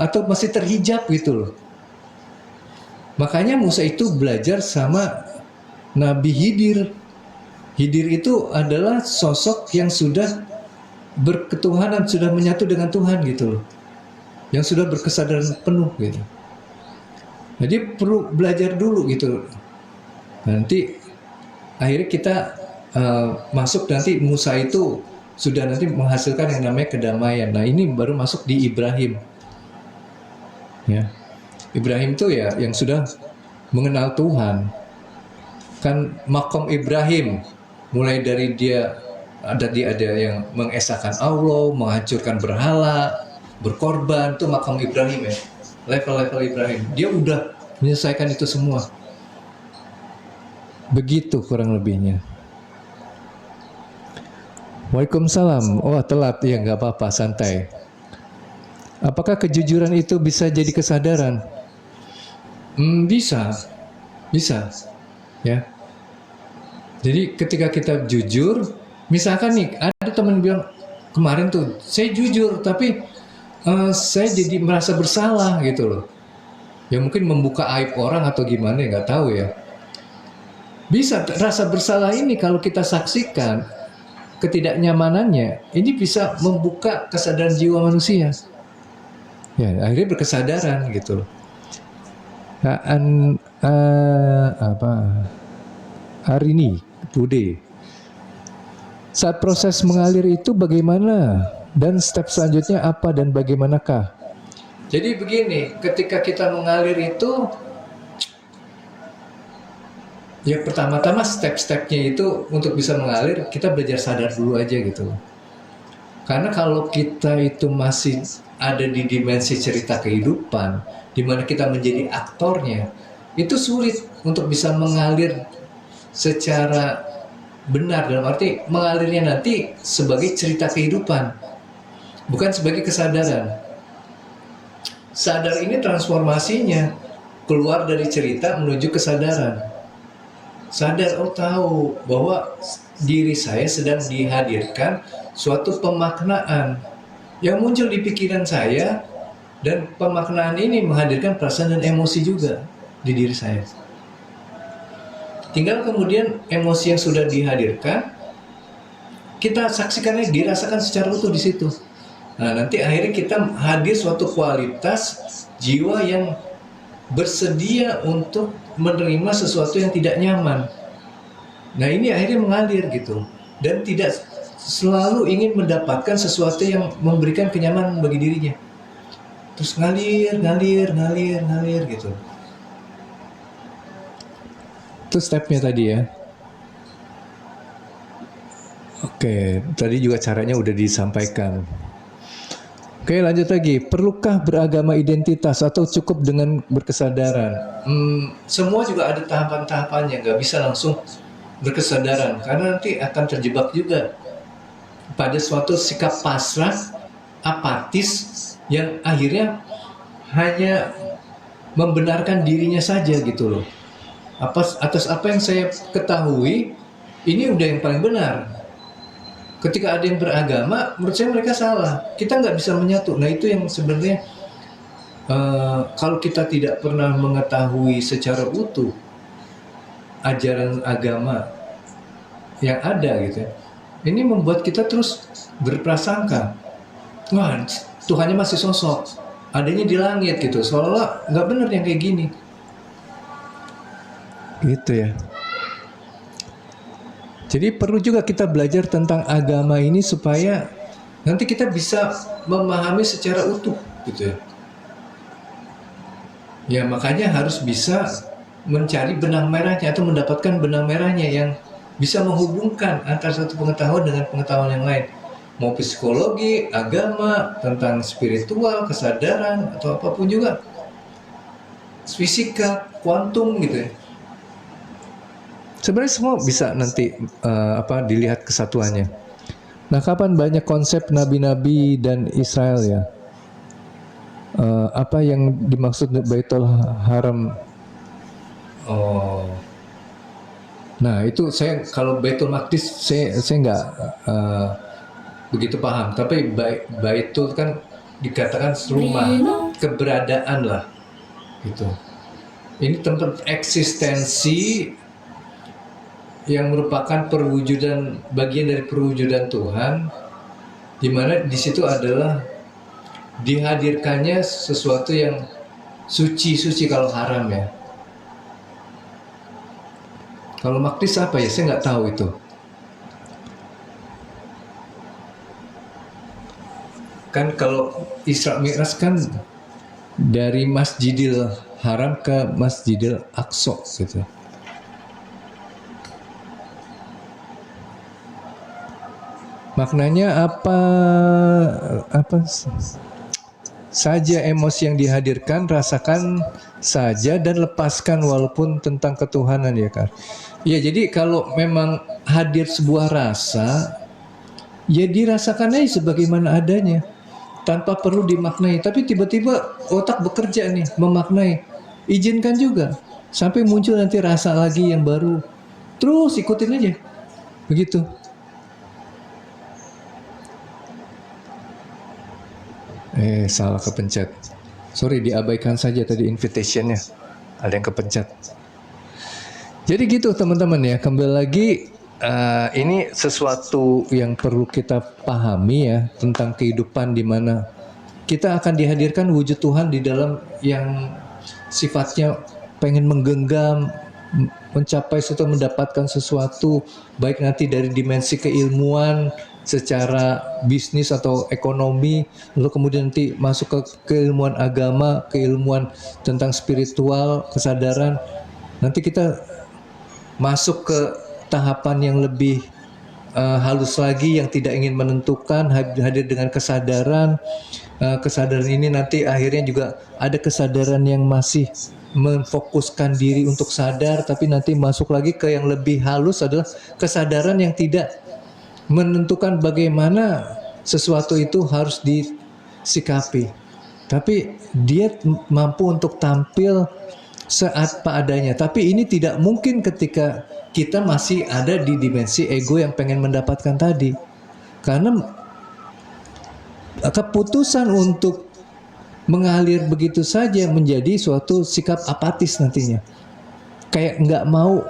atau masih terhijab gitu loh. Makanya Musa itu belajar sama Nabi Khidir. Khidir itu adalah sosok yang sudah berketuhanan, sudah menyatu dengan Tuhan gitu loh. Yang sudah berkesadaran penuh gitu. Jadi perlu belajar dulu gitu. Nanti akhirnya kita masuk, nanti Musa itu sudah nanti menghasilkan yang namanya kedamaian. Nah ini baru masuk di Ibrahim. Ya, Ibrahim itu ya yang sudah mengenal Tuhan. Kan makom Ibrahim, mulai dari dia ada yang mengesahkan Allah, menghancurkan berhala, berkorban, itu makom Ibrahim ya. Level-level Ibrahim, dia udah menyelesaikan itu semua. Begitu kurang lebihnya. Waalaikumsalam. Oh telat ya, nggak apa-apa, santai. Apakah kejujuran itu bisa jadi kesadaran? Bisa, ya. Jadi ketika kita jujur, misalkan nih ada teman bilang kemarin tuh saya jujur tapi saya jadi merasa bersalah gitu loh. Ya mungkin membuka aib orang atau gimana, nggak tahu ya. Bisa rasa bersalah ini kalau kita saksikan ketidaknyamanannya, ini bisa membuka kesadaran jiwa manusia. Ya akhirnya berkesadaran gitu loh. Hari ini, today. Saat proses mengalir itu bagaimana? Dan step selanjutnya apa dan bagaimanakah? Jadi begini, ketika kita mengalir itu, ya pertama-tama step-stepnya itu untuk bisa mengalir, kita belajar sadar dulu aja gitu. Karena kalau kita itu masih ada di dimensi cerita kehidupan, di mana kita menjadi aktornya, itu sulit untuk bisa mengalir secara benar, dalam arti mengalirnya nanti sebagai cerita kehidupan, bukan sebagai kesadaran. Sadar ini transformasinya keluar dari cerita menuju kesadaran. sadar, oh tahu bahwa diri saya sedang dihadirkan suatu pemaknaan yang muncul di pikiran saya, dan pemaknaan ini menghadirkan perasaan dan emosi juga di diri saya. Tinggal kemudian emosi yang sudah dihadirkan kita saksikannya, dirasakan secara utuh di situ. Nah, nanti akhirnya kita hadir suatu kualitas jiwa yang bersedia untuk menerima sesuatu yang tidak nyaman. Nah, ini akhirnya mengalir gitu, dan tidak selalu ingin mendapatkan sesuatu yang memberikan kenyamanan bagi dirinya. Terus ngalir gitu. Itu stepnya tadi ya. Oke, tadi juga caranya udah disampaikan. Oke, lanjut lagi. Perlukah beragama identitas atau cukup dengan berkesadaran? Semua juga ada tahapan-tahapannya, nggak bisa langsung berkesadaran, karena nanti akan terjebak juga pada suatu sikap pasrah, apatis, yang akhirnya hanya membenarkan dirinya saja gitu loh. Atas apa yang saya ketahui, ini udah yang paling benar. Ketika ada yang beragama, menurut saya mereka salah. Kita nggak bisa menyatu. Nah, itu yang sebenarnya kalau kita tidak pernah mengetahui secara utuh ajaran agama yang ada gitu ya, ini membuat kita terus berprasangka, wah, Tuhannya masih sosok, adanya di langit gitu, seolah-olah nggak benar yang kayak gini gitu ya. Jadi perlu juga kita belajar tentang agama ini supaya nanti kita bisa memahami secara utuh gitu ya. Ya, makanya harus bisa mencari benang merahnya atau mendapatkan benang merahnya yang bisa menghubungkan antara satu pengetahuan dengan pengetahuan yang lain. Mau psikologi, agama, tentang spiritual, kesadaran, atau apapun juga. Fisika, kuantum gitu ya. Sebenarnya semua bisa nanti dilihat kesatuannya. Nah, kapan banyak konsep nabi-nabi dan Israel ya? Apa yang dimaksud Baitul Haram? Oh, nah itu saya kalau Baitul Maqdis saya nggak begitu paham. Tapi Baitul kan dikatakan rumah keberadaan lah, gitu. Ini tempat eksistensi yang merupakan perwujudan, bagian dari perwujudan Tuhan, di mana di situ adalah dihadirkannya sesuatu yang suci kalau haram ya. Kalau Maqdis apa ya? Saya nggak tahu itu. Kan kalau Isra Mi'raj kan dari Masjidil Haram ke Masjidil Aqsa gitu. Maknanya apa saja emosi yang dihadirkan, rasakan saja dan lepaskan walaupun tentang ketuhanan ya Kak. Ya, jadi kalau memang hadir sebuah rasa, ya dirasakan aja sebagaimana adanya tanpa perlu dimaknai. Tapi tiba-tiba otak bekerja nih, memaknai. Izinkan juga sampai muncul nanti rasa lagi yang baru. Terus ikutin aja. Begitu. Salah kepencet. Sorry, diabaikan saja tadi invitationnya. Ada yang kepencet. Jadi gitu teman-teman ya. Kembali lagi, ini sesuatu yang perlu kita pahami ya, tentang kehidupan di mana kita akan dihadirkan wujud Tuhan di dalam yang sifatnya pengen menggenggam, mencapai sesuatu, mendapatkan sesuatu, baik nanti dari dimensi keilmuan, secara bisnis atau ekonomi, lalu kemudian nanti masuk ke keilmuan agama, keilmuan tentang spiritual, kesadaran. Nanti kita masuk ke tahapan yang lebih halus lagi, yang tidak ingin menentukan, hadir dengan kesadaran. Kesadaran ini nanti akhirnya juga ada kesadaran yang masih memfokuskan diri untuk sadar, tapi nanti masuk lagi ke yang lebih halus adalah kesadaran yang tidak menentukan bagaimana sesuatu itu harus disikapi, tapi dia mampu untuk tampil seapa adanya. Tapi ini tidak mungkin ketika kita masih ada di dimensi ego yang pengen mendapatkan tadi. Karena keputusan untuk mengalir begitu saja menjadi suatu sikap apatis nantinya. Kayak nggak mau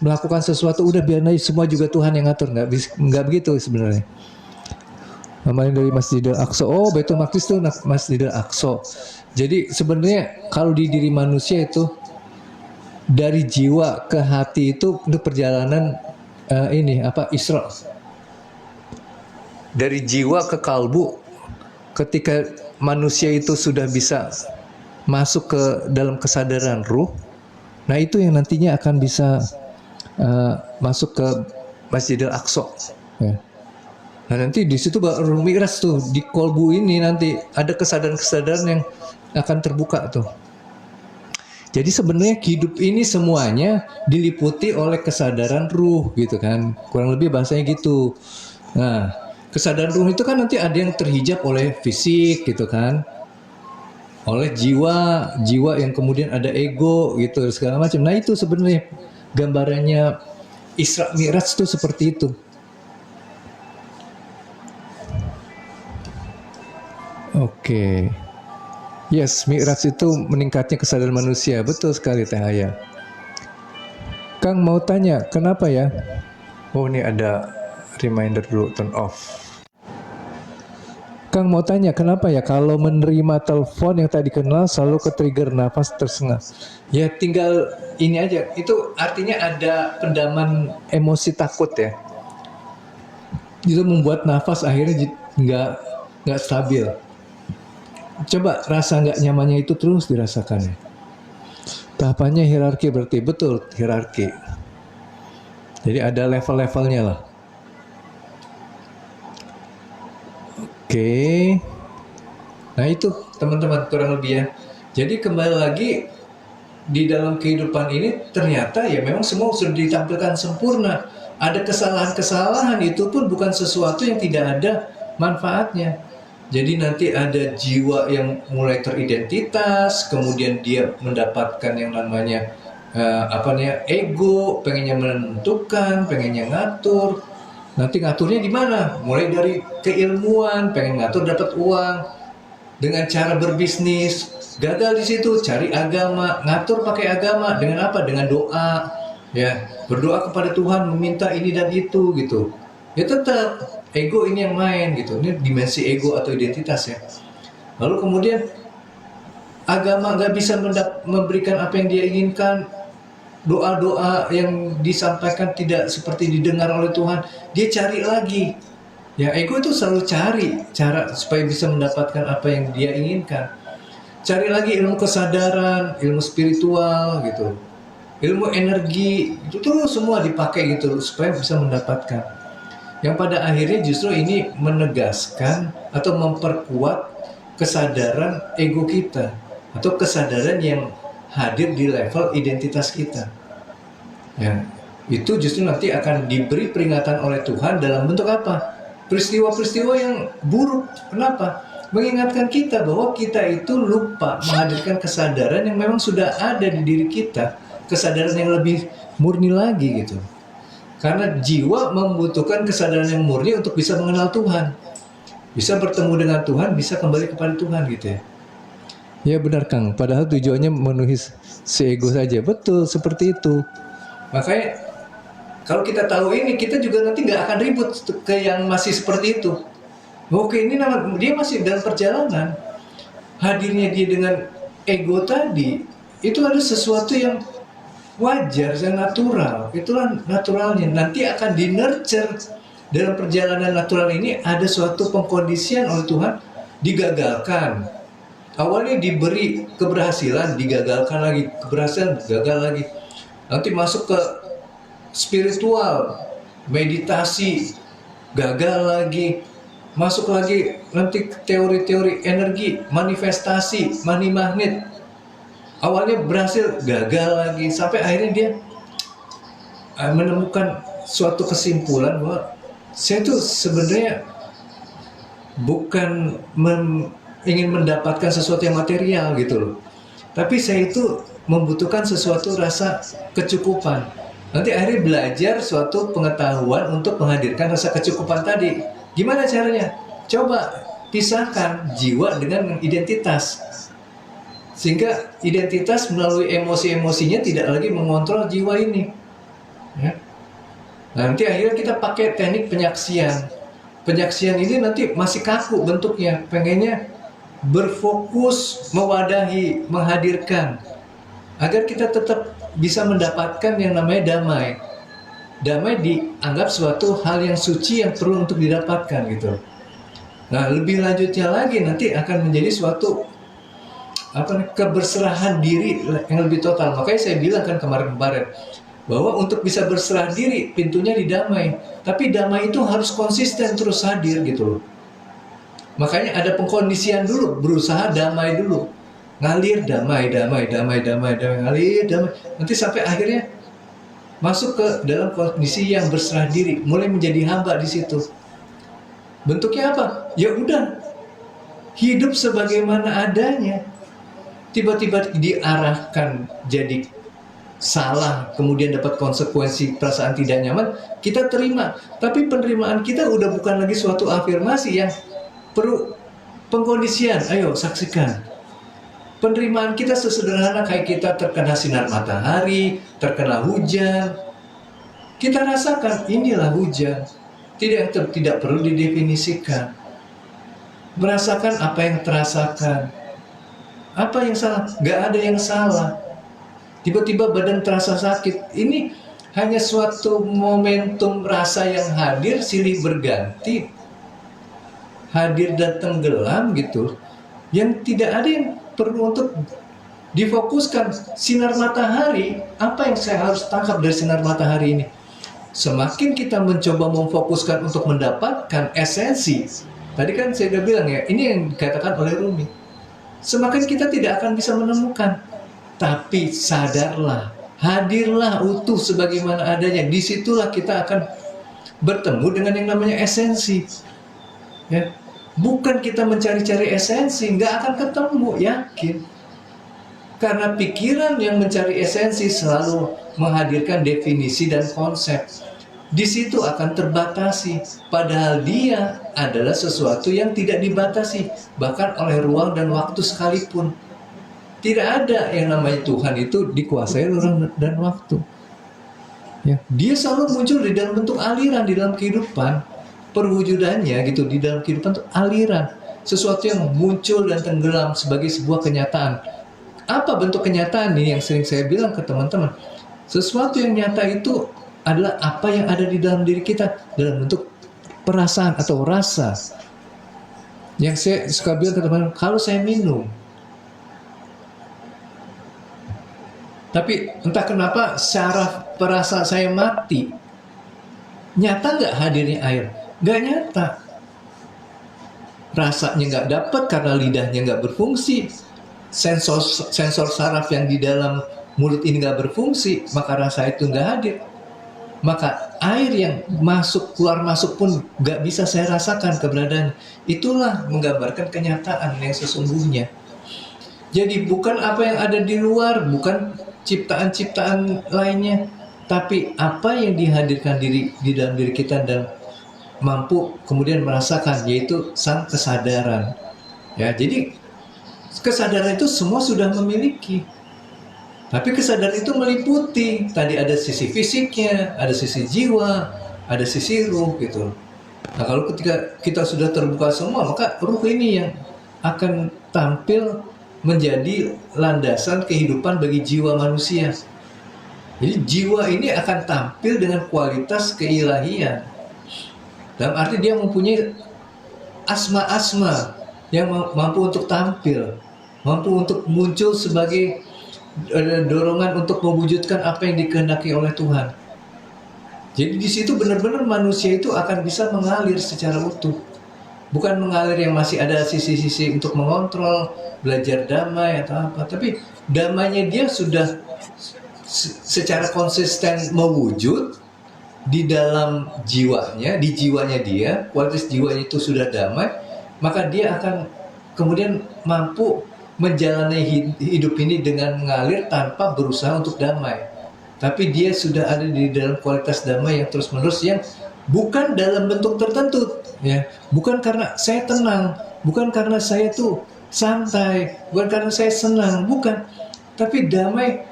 melakukan sesuatu, udah biar aja semua juga Tuhan yang ngatur. Nggak begitu sebenarnya. Namanya dari Masjidil Aqsa, Baitul Maqdis itu Masjidil Aqsa. Jadi sebenarnya kalau di diri manusia itu dari jiwa ke hati itu perjalanan Isra. Dari jiwa ke kalbu, ketika manusia itu sudah bisa masuk ke dalam kesadaran ruh, nah itu yang nantinya akan bisa masuk ke Masjidil Aqsa. Ya. Nah nanti di situ baru miras tuh, di kolbu ini nanti ada kesadaran-kesadaran yang akan terbuka tuh. Jadi sebenarnya hidup ini semuanya diliputi oleh kesadaran ruh gitu kan, kurang lebih bahasanya gitu. Nah kesadaran ruh itu kan nanti ada yang terhijab oleh fisik gitu kan, oleh jiwa yang kemudian ada ego gitu segala macam. Nah itu sebenarnya gambarannya Isra Mi'raj itu seperti itu. Oke. Yes, Mi'raj itu meningkatnya kesadaran manusia. Betul sekali Teh Haya. Kang mau tanya, kenapa ya? Oh, ini ada reminder dulu, turn off. Kang mau tanya, kenapa ya kalau menerima telepon yang tadi kenal selalu ke-trigger nafas tersengat? Ya tinggal ini aja. Itu artinya ada pendaman emosi takut ya. Itu membuat nafas akhirnya nggak stabil. Coba rasa nggak nyamannya itu terus dirasakan ya. Tahapannya hierarki berarti, betul hierarki. Jadi ada level-levelnya lah. Oke. Nah itu teman-teman kurang lebih ya. Jadi kembali lagi di dalam kehidupan ini ternyata ya memang semua sudah ditampilkan sempurna. Ada kesalahan-kesalahan itu pun bukan sesuatu yang tidak ada manfaatnya. Jadi nanti ada jiwa yang mulai teridentitas, kemudian dia mendapatkan yang namanya ego, pengennya menentukan, pengennya ngatur. Nanti ngaturnya di mana? Mulai dari keilmuan, pengen ngatur dapat uang dengan cara berbisnis. Gagal di situ, cari agama, ngatur pakai agama dengan apa? Dengan doa, ya berdoa kepada Tuhan, meminta ini dan itu gitu. Ya tetap ego ini yang main gitu. Ini dimensi ego atau identitas ya. Lalu kemudian agama nggak bisa memberikan apa yang dia inginkan. Doa-doa yang disampaikan tidak seperti didengar oleh Tuhan, dia cari lagi. Ya ego itu selalu cari cara supaya bisa mendapatkan apa yang dia inginkan. Cari lagi ilmu kesadaran, ilmu spiritual gitu, ilmu energi, itu tuh semua dipakai gitu supaya bisa mendapatkan. Yang pada akhirnya justru ini menegaskan atau memperkuat kesadaran ego kita atau kesadaran yang hadir di level identitas kita. Ya, itu justru nanti akan diberi peringatan oleh Tuhan dalam bentuk apa? Peristiwa-peristiwa yang buruk. Kenapa? Mengingatkan kita bahwa kita itu lupa menghadirkan kesadaran yang memang sudah ada di diri kita, kesadaran yang lebih murni lagi gitu. Karena jiwa membutuhkan kesadaran yang murni untuk bisa mengenal Tuhan, bisa bertemu dengan Tuhan, bisa kembali kepada Tuhan gitu ya. Ya benar Kang, padahal tujuannya memenuhi si ego saja. Betul, seperti itu. Makanya kalau kita tahu ini, kita juga nanti nggak akan ribut ke yang masih seperti itu. Oke, ini dia masih dalam perjalanan. Hadirnya dia dengan ego tadi, itu ada sesuatu yang wajar, yang natural. Itulah naturalnya. Nanti akan di-nurture. Dalam perjalanan natural ini ada suatu pengkondisian oleh Tuhan, digagalkan. Awalnya diberi keberhasilan, digagalkan lagi, keberhasilan, gagal lagi. Nanti masuk ke spiritual, meditasi, gagal lagi. Masuk lagi nanti teori-teori energi, manifestasi, money magnet. Awalnya berhasil, gagal lagi. Sampai akhirnya dia menemukan suatu kesimpulan bahwa saya tuh sebenarnya bukan ingin mendapatkan sesuatu yang material gitu loh. Tapi saya itu membutuhkan sesuatu rasa kecukupan. Nanti akhirnya belajar suatu pengetahuan untuk menghadirkan rasa kecukupan tadi. Gimana caranya? Coba pisahkan jiwa dengan identitas. Sehingga identitas melalui emosi-emosinya tidak lagi mengontrol jiwa ini. Ya. Nanti akhirnya kita pakai teknik penyaksian. Penyaksian ini nanti masih kaku bentuknya, pengennya berfokus, mewadahi, menghadirkan, agar kita tetap bisa mendapatkan yang namanya damai. Damai dianggap suatu hal yang suci yang perlu untuk didapatkan gitu. Nah, lebih lanjutnya lagi nanti akan menjadi suatu keberserahan diri yang lebih total. Makanya saya bilang kan kemarin-kemarin bahwa untuk bisa berserah diri pintunya di damai, tapi damai itu harus konsisten terus hadir gitu loh. Makanya ada pengkondisian dulu, berusaha damai dulu, ngalir damai, ngalir damai, nanti sampai akhirnya masuk ke dalam kondisi yang berserah diri, mulai menjadi hamba di situ. Bentuknya apa? Ya udah, hidup sebagaimana adanya. Tiba-tiba diarahkan jadi salah, kemudian dapat konsekuensi perasaan tidak nyaman, kita terima. Tapi penerimaan kita udah bukan lagi suatu afirmasi yang perlu pengkondisian. Ayo saksikan. Penerimaan kita sesederhana kayak kita terkena sinar matahari, terkena hujan. Kita rasakan inilah hujan. Tidak perlu didefinisikan. Merasakan apa yang terasakan. Apa yang salah? Gak ada yang salah. Tiba-tiba badan terasa sakit. Ini hanya suatu momentum rasa yang hadir, silih berganti, hadir dan tenggelam gitu. Yang tidak ada yang perlu untuk difokuskan. Sinar matahari, apa yang saya harus tangkap dari sinar matahari ini? Semakin kita mencoba memfokuskan untuk mendapatkan esensi, tadi kan saya udah bilang ya, ini yang dikatakan oleh Rumi, semakin kita tidak akan bisa menemukan. Tapi sadarlah, hadirlah utuh sebagaimana adanya. Disitulah kita akan bertemu dengan yang namanya esensi. Ya. Bukan kita mencari-cari esensi, nggak akan ketemu, yakin. Karena pikiran yang mencari esensi selalu menghadirkan definisi dan konsep. Di situ akan terbatasi, padahal dia adalah sesuatu yang tidak dibatasi, bahkan oleh ruang dan waktu sekalipun. Tidak ada yang namanya Tuhan itu dikuasai ruang dan waktu. Ya, dia selalu muncul di dalam bentuk aliran di dalam kehidupan, perwujudannya gitu di dalam kehidupan itu aliran, sesuatu yang muncul dan tenggelam sebagai sebuah kenyataan. Apa bentuk kenyataan ini yang sering saya bilang ke teman-teman? Sesuatu yang nyata itu adalah apa yang ada di dalam diri kita dalam bentuk perasaan atau rasa. Yang saya suka bilang ke teman-teman, kalau saya minum, tapi entah kenapa syaraf perasa saya mati, nyata nggak hadirnya air? Nggak nyata. Rasanya nggak dapat karena lidahnya nggak berfungsi. Sensor saraf yang di dalam mulut ini nggak berfungsi, maka rasa itu nggak hadir. Maka air yang masuk keluar masuk pun nggak bisa saya rasakan keberadaan. Itulah menggambarkan kenyataan yang sesungguhnya. Jadi bukan apa yang ada di luar, bukan ciptaan-ciptaan lainnya, tapi apa yang dihadirkan di dalam diri kita dan mampu kemudian merasakan, yaitu sang kesadaran. Ya, jadi kesadaran itu semua sudah memiliki. Tapi kesadaran itu meliputi, tadi ada sisi fisiknya, ada sisi jiwa, ada sisi ruh gitu. Nah, kalau ketika kita sudah terbuka semua, maka ruh ini yang akan tampil menjadi landasan kehidupan bagi jiwa manusia. Jadi jiwa ini akan tampil dengan kualitas keilahian. Dalam arti dia mempunyai asma-asma yang mampu untuk tampil, mampu untuk muncul sebagai dorongan untuk mewujudkan apa yang dikehendaki oleh Tuhan. Jadi di situ benar-benar manusia itu akan bisa mengalir secara utuh. Bukan mengalir yang masih ada sisi-sisi untuk mengontrol, belajar damai atau apa. Tapi damainya dia sudah secara konsisten mewujud di dalam jiwanya, di jiwanya dia, kualitas jiwanya itu sudah damai, maka dia akan kemudian mampu menjalani hidup ini dengan mengalir tanpa berusaha untuk damai. Tapi dia sudah ada di dalam kualitas damai yang terus-menerus, yang bukan dalam bentuk tertentu, ya. Bukan karena saya tenang, bukan karena saya tuh santai, bukan karena saya senang, bukan. Tapi damai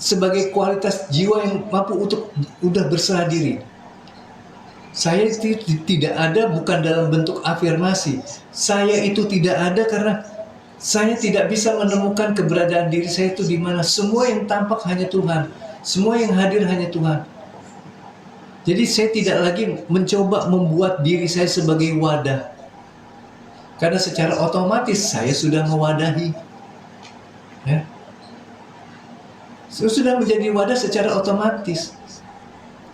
sebagai kualitas jiwa yang mampu untuk udah berserah diri. Saya tidak ada bukan dalam bentuk afirmasi. Saya itu tidak ada karena saya tidak bisa menemukan keberadaan diri saya itu di mana. Semua yang tampak hanya Tuhan. Semua yang hadir hanya Tuhan. Jadi saya tidak lagi mencoba membuat diri saya sebagai wadah. Karena secara otomatis saya sudah mewadahi. Ya. Saya sudah menjadi wadah secara otomatis.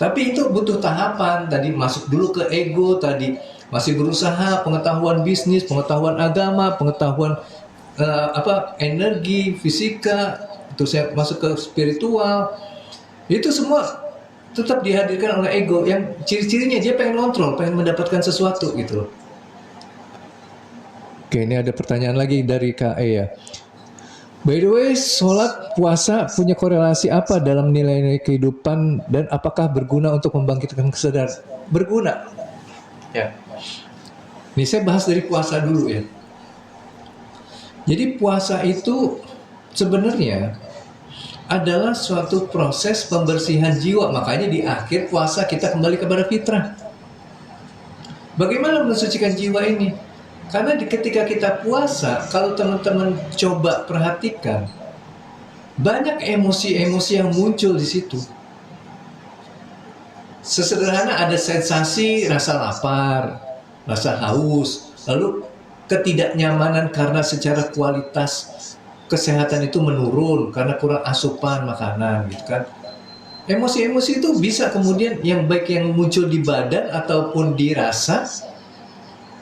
Tapi itu butuh tahapan. Tadi masuk dulu ke ego, tadi masih berusaha pengetahuan bisnis, pengetahuan agama, pengetahuan energi, fisika, terus saya masuk ke spiritual. Itu semua tetap dihadirkan oleh ego yang ciri-cirinya dia pengen kontrol, pengen mendapatkan sesuatu gitu loh. Oke, ini ada pertanyaan lagi dari KE ya. By the way, sholat, puasa punya korelasi apa dalam nilai-nilai kehidupan dan apakah berguna untuk membangkitkan kesadaran? Berguna. Ya. Ini saya bahas dari puasa dulu ya. Jadi puasa itu sebenarnya adalah suatu proses pembersihan jiwa. Makanya di akhir puasa kita kembali kepada fitrah. Bagaimana mensucikan jiwa ini? Karena ketika kita puasa, kalau teman-teman coba perhatikan, banyak emosi-emosi yang muncul di situ. Sesederhana ada sensasi rasa lapar, rasa haus, lalu ketidaknyamanan karena secara kualitas kesehatan itu menurun karena kurang asupan makanan gitu kan. Emosi-emosi itu bisa kemudian yang baik yang muncul di badan ataupun dirasa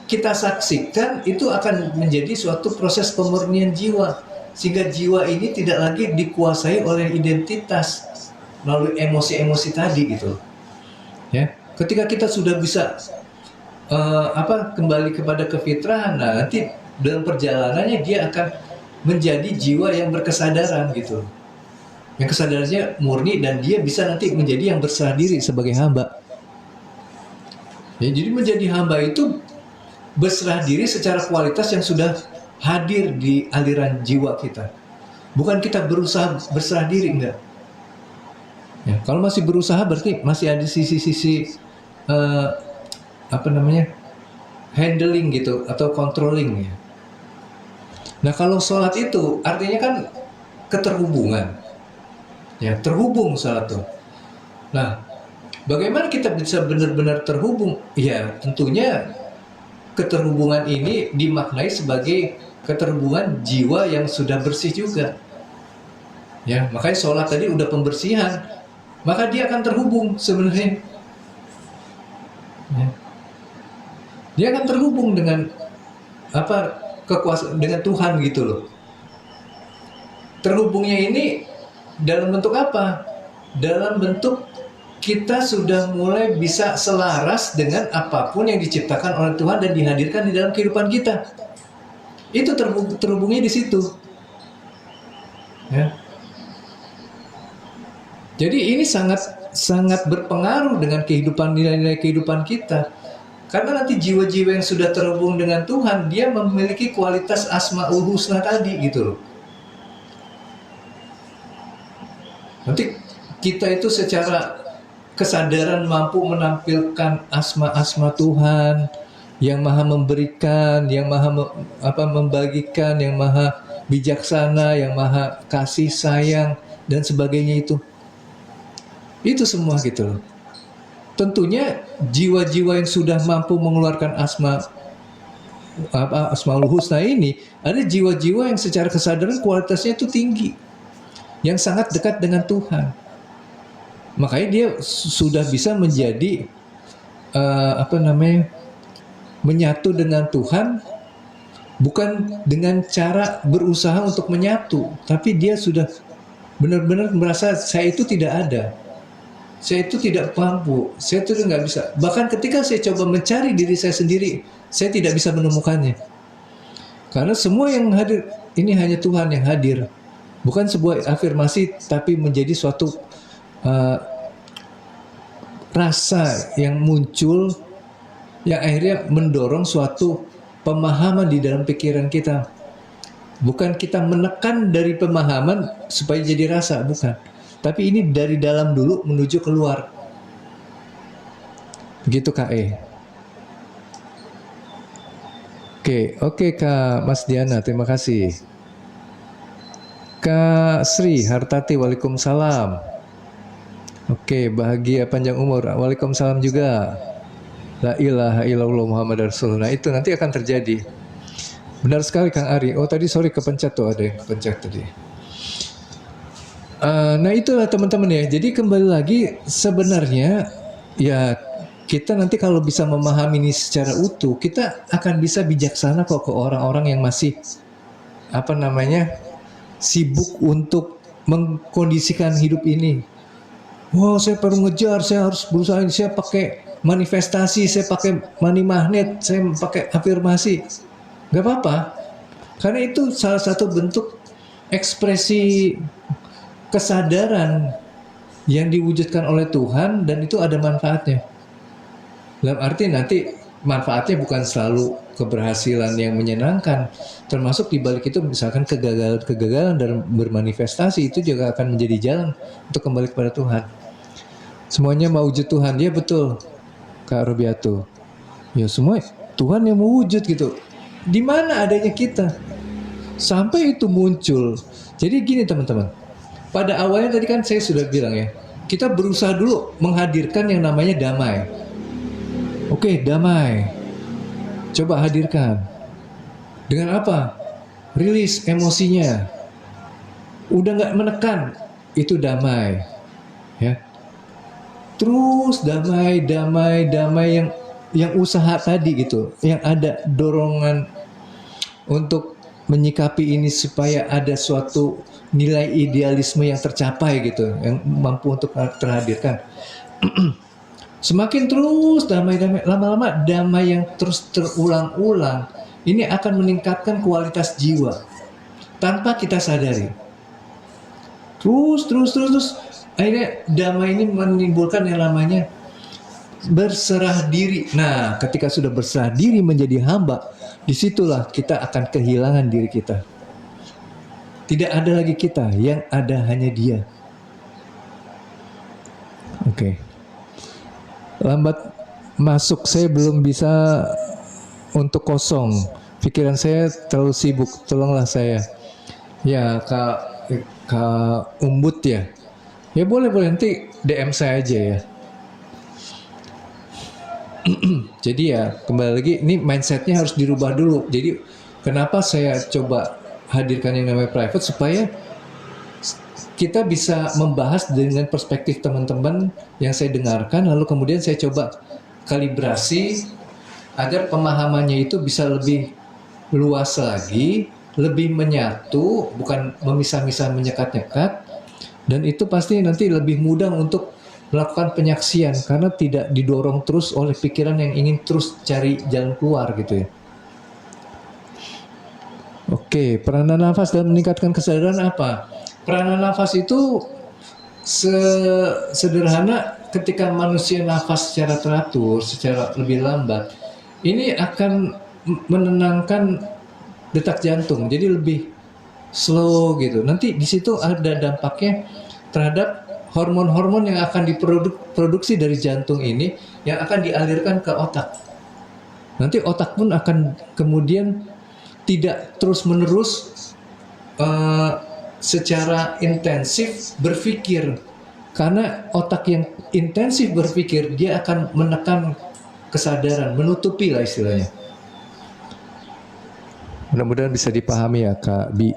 kita saksikan itu akan menjadi suatu proses pemurnian jiwa, sehingga jiwa ini tidak lagi dikuasai oleh identitas melalui emosi-emosi tadi gitu ya. Ketika kita sudah bisa kembali kepada kefitrahan, nah nanti dalam perjalanannya dia akan menjadi jiwa yang berkesadaran gitu, yang kesadarannya murni, dan dia bisa nanti menjadi yang berserah diri sebagai hamba ya. Jadi menjadi hamba itu berserah diri secara kualitas yang sudah hadir di aliran jiwa kita. Bukan kita berusaha berserah diri, enggak. Ya, kalau masih berusaha berarti masih ada sisi-sisi handling gitu atau controlling ya. Nah kalau sholat itu artinya kan keterhubungan, ya terhubung sholat tuh. Nah bagaimana kita bisa benar-benar terhubung? Ya tentunya keterhubungan ini dimaknai sebagai keterhubungan jiwa yang sudah bersih juga. Ya, makanya sholat tadi udah pembersihan, maka dia akan terhubung sebenarnya. Ya. Dia akan terhubung dengan kekuasaan dengan Tuhan gitu loh. Terhubungnya ini dalam bentuk apa? Dalam bentuk kita sudah mulai bisa selaras dengan apapun yang diciptakan oleh Tuhan dan dihadirkan di dalam kehidupan kita. Itu terhubungnya di situ. Ya. Jadi ini sangat berpengaruh dengan kehidupan, nilai-nilai kehidupan kita. Karena nanti jiwa-jiwa yang sudah terhubung dengan Tuhan, dia memiliki kualitas Asmaul Husna tadi gitu loh. Nanti kita itu secara kesadaran mampu menampilkan asma-asma Tuhan yang maha memberikan, yang maha membagikan, yang maha bijaksana, yang maha kasih sayang dan sebagainya itu semua gitu loh. Tentunya jiwa-jiwa yang sudah mampu mengeluarkan Asmaul Husna ini, ada jiwa-jiwa yang secara kesadaran kualitasnya itu tinggi, yang sangat dekat dengan Tuhan. Makanya dia sudah bisa menjadi menyatu dengan Tuhan, bukan dengan cara berusaha untuk menyatu, tapi dia sudah benar-benar merasa saya itu tidak ada, saya itu tidak mampu, saya itu nggak bisa. Bahkan ketika saya coba mencari diri saya sendiri, saya tidak bisa menemukannya, karena semua yang hadir ini hanya Tuhan yang hadir. Bukan sebuah afirmasi, tapi menjadi suatu rasa yang muncul, yang akhirnya mendorong suatu pemahaman di dalam pikiran kita. Bukan kita menekan dari pemahaman supaya jadi rasa, bukan. Tapi ini dari dalam dulu menuju keluar. Begitu Kak E. Oke Kak Mas Diana, terima kasih. Kak Sri Hartati, waalaikumsalam. Oke, bahagia panjang umur, waalaikumsalam juga. La ilaha illallah Muhammad Rasulullah. Nah, itu nanti akan terjadi. Benar sekali Kang Ari. Oh tadi sorry kepencet tuh, ada yang kepencet tadi. Nah itulah teman-teman ya. Jadi kembali lagi sebenarnya ya kita nanti kalau bisa memahami ini secara utuh, kita akan bisa bijaksana kok ke orang-orang yang masih sibuk untuk mengkondisikan hidup ini. Wow, saya perlu ngejar, saya harus berusaha, saya pakai manifestasi, saya pakai money magnet, saya pakai afirmasi. Gak apa-apa, karena itu salah satu bentuk ekspresi kesadaran yang diwujudkan oleh Tuhan, dan itu ada manfaatnya. Dalam arti nanti manfaatnya bukan selalu keberhasilan yang menyenangkan, termasuk di balik itu misalkan kegagalan dalam bermanifestasi itu juga akan menjadi jalan untuk kembali kepada Tuhan. Semuanya mau wujud Tuhan, ya betul Kak Robiato. Ya semua Tuhan yang mau wujud gitu. Di mana adanya kita sampai itu muncul. Jadi gini teman-teman, pada awalnya tadi kan saya sudah bilang ya, kita berusaha dulu menghadirkan yang namanya damai. Oke, damai. Coba hadirkan. Dengan apa? Rilis emosinya. Udah nggak menekan, itu damai. Ya. Terus damai yang usaha tadi gitu, yang ada dorongan untuk menyikapi ini supaya ada suatu nilai idealisme yang tercapai gitu, yang mampu untuk terhadirkan. Semakin terus damai, lama-lama damai yang terus terulang-ulang, ini akan meningkatkan kualitas jiwa tanpa kita sadari. Terus, akhirnya damai ini menimbulkan yang namanya berserah diri. Nah, ketika sudah berserah diri menjadi hamba, disitulah kita akan kehilangan diri kita. Tidak ada lagi kita, yang ada hanya Dia. Oke. Lambat masuk, saya belum bisa untuk kosong. Pikiran saya terlalu sibuk, tolonglah saya. Ya, Kak Umbut ya. Ya boleh nanti DM saya aja ya. Jadi ya kembali lagi, ini mindsetnya harus dirubah dulu. Jadi kenapa saya coba hadirkan yang namanya private, supaya kita bisa membahas dengan perspektif teman-teman yang saya dengarkan, lalu kemudian saya coba kalibrasi agar pemahamannya itu bisa lebih luas lagi, lebih menyatu, bukan memisah-misah, menyekat-nyekat, dan itu pasti nanti lebih mudah untuk melakukan penyaksian karena tidak didorong terus oleh pikiran yang ingin terus cari jalan keluar gitu ya. Oke, peranan nafas dalam meningkatkan kesadaran apa? Peranan nafas itu sederhana, ketika manusia nafas secara teratur, secara lebih lambat, ini akan menenangkan detak jantung, jadi lebih slow gitu. Nanti di situ ada dampaknya terhadap hormon-hormon yang akan diproduksi dari jantung ini, yang akan dialirkan ke otak. Nanti otak pun akan kemudian tidak terus-menerus secara intensif berpikir, karena otak yang intensif berpikir dia akan menekan kesadaran, menutupi lah istilahnya. Mudah-mudahan bisa dipahami ya Kak Bi.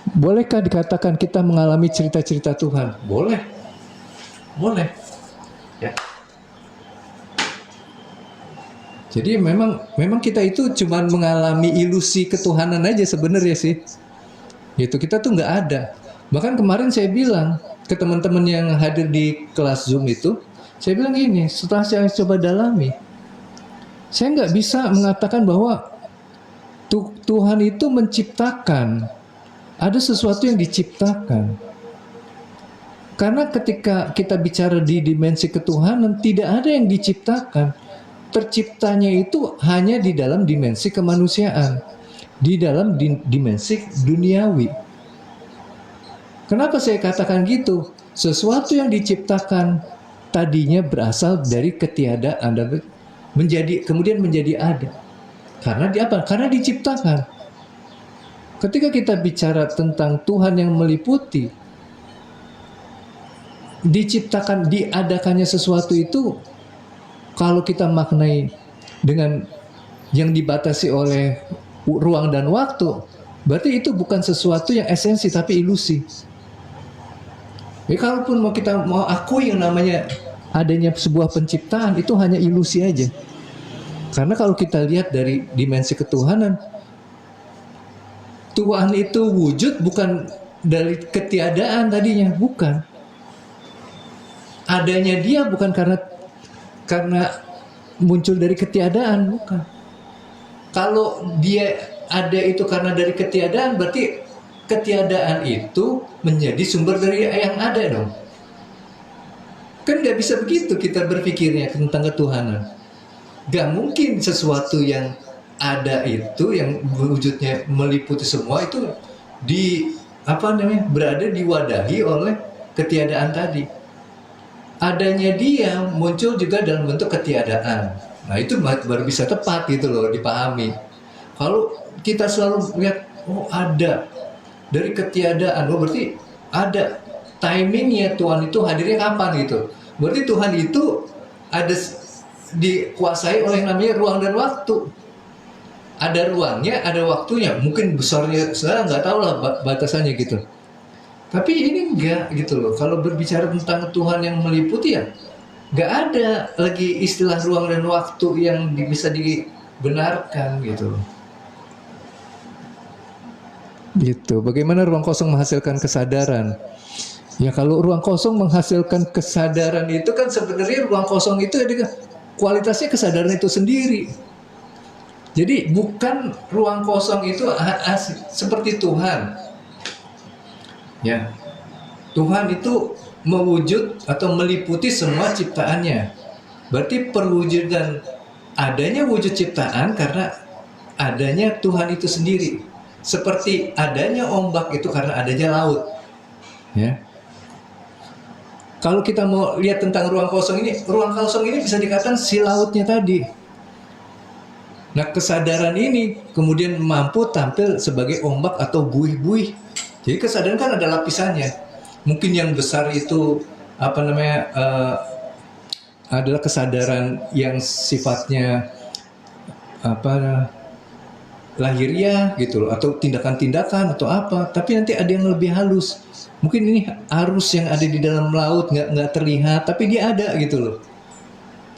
Bolehkah dikatakan kita mengalami cerita-cerita Tuhan? Boleh. Ya. Jadi memang kita itu cuma mengalami ilusi ketuhanan aja sebenarnya sih. Gitu, kita tuh nggak ada. Bahkan kemarin saya bilang ke teman-teman yang hadir di kelas Zoom itu, saya bilang gini, setelah saya coba dalami, saya nggak bisa mengatakan bahwa Tuhan itu menciptakan. Ada sesuatu yang diciptakan. Karena ketika kita bicara di dimensi ketuhanan, tidak ada yang diciptakan. Terciptanya itu hanya di dalam dimensi kemanusiaan, di dalam dimensi duniawi. Kenapa saya katakan gitu? Sesuatu yang diciptakan tadinya berasal dari ketiadaan dan kemudian menjadi ada. Karena apa? Karena diciptakan. Ketika kita bicara tentang Tuhan yang meliputi, diciptakan, diadakannya sesuatu itu, kalau kita maknai dengan yang dibatasi oleh ruang dan waktu, berarti itu bukan sesuatu yang esensi, tapi ilusi. Kalaupun kita mau akui yang namanya adanya sebuah penciptaan, itu hanya ilusi aja. Karena kalau kita lihat dari dimensi ketuhanan, Tuhan itu wujud bukan dari ketiadaan tadinya, bukan. Adanya dia bukan karena muncul dari ketiadaan, bukan. Kalau dia ada itu karena dari ketiadaan, berarti ketiadaan itu menjadi sumber dari yang ada dong. Kan nggak bisa begitu kita berpikirnya tentang ketuhanan. Gak mungkin sesuatu yang ada itu yang wujudnya meliputi semua itu berada diwadahi oleh ketiadaan tadi. Adanya dia muncul juga dalam bentuk ketiadaan. Nah itu baru bisa tepat gitu loh dipahami. Kalau kita selalu lihat ada dari ketiadaan, berarti ada timingnya Tuhan itu hadirnya kapan gitu. Berarti Tuhan itu ada dikuasai oleh namanya ruang dan waktu. Ada ruangnya, ada waktunya. Mungkin besarnya, saya nggak tahu lah batasannya gitu. Tapi ini enggak gitu loh. Kalau berbicara tentang Tuhan yang meliputi ya, nggak ada lagi istilah ruang dan waktu yang bisa dibenarkan gitu loh. Gitu. Bagaimana ruang kosong menghasilkan kesadaran? Ya kalau ruang kosong menghasilkan kesadaran itu kan sebenarnya ruang kosong itu kualitasnya kesadaran itu sendiri. Jadi bukan ruang kosong itu seperti Tuhan. Ya. Tuhan itu mewujud atau meliputi semua ciptaannya. Berarti perwujudan adanya wujud ciptaan karena adanya Tuhan itu sendiri. Seperti adanya ombak itu karena adanya laut. Ya. Kalau kita mau lihat tentang ruang kosong ini bisa dikatakan si lautnya tadi. Nah kesadaran ini kemudian mampu tampil sebagai ombak atau buih-buih. Jadi kesadaran kan ada lapisannya. Mungkin yang besar itu adalah kesadaran yang sifatnya lahiriah gitu loh, atau tindakan-tindakan atau apa. Tapi nanti ada yang lebih halus. Mungkin ini arus yang ada di dalam laut nggak terlihat, tapi dia ada gitu loh.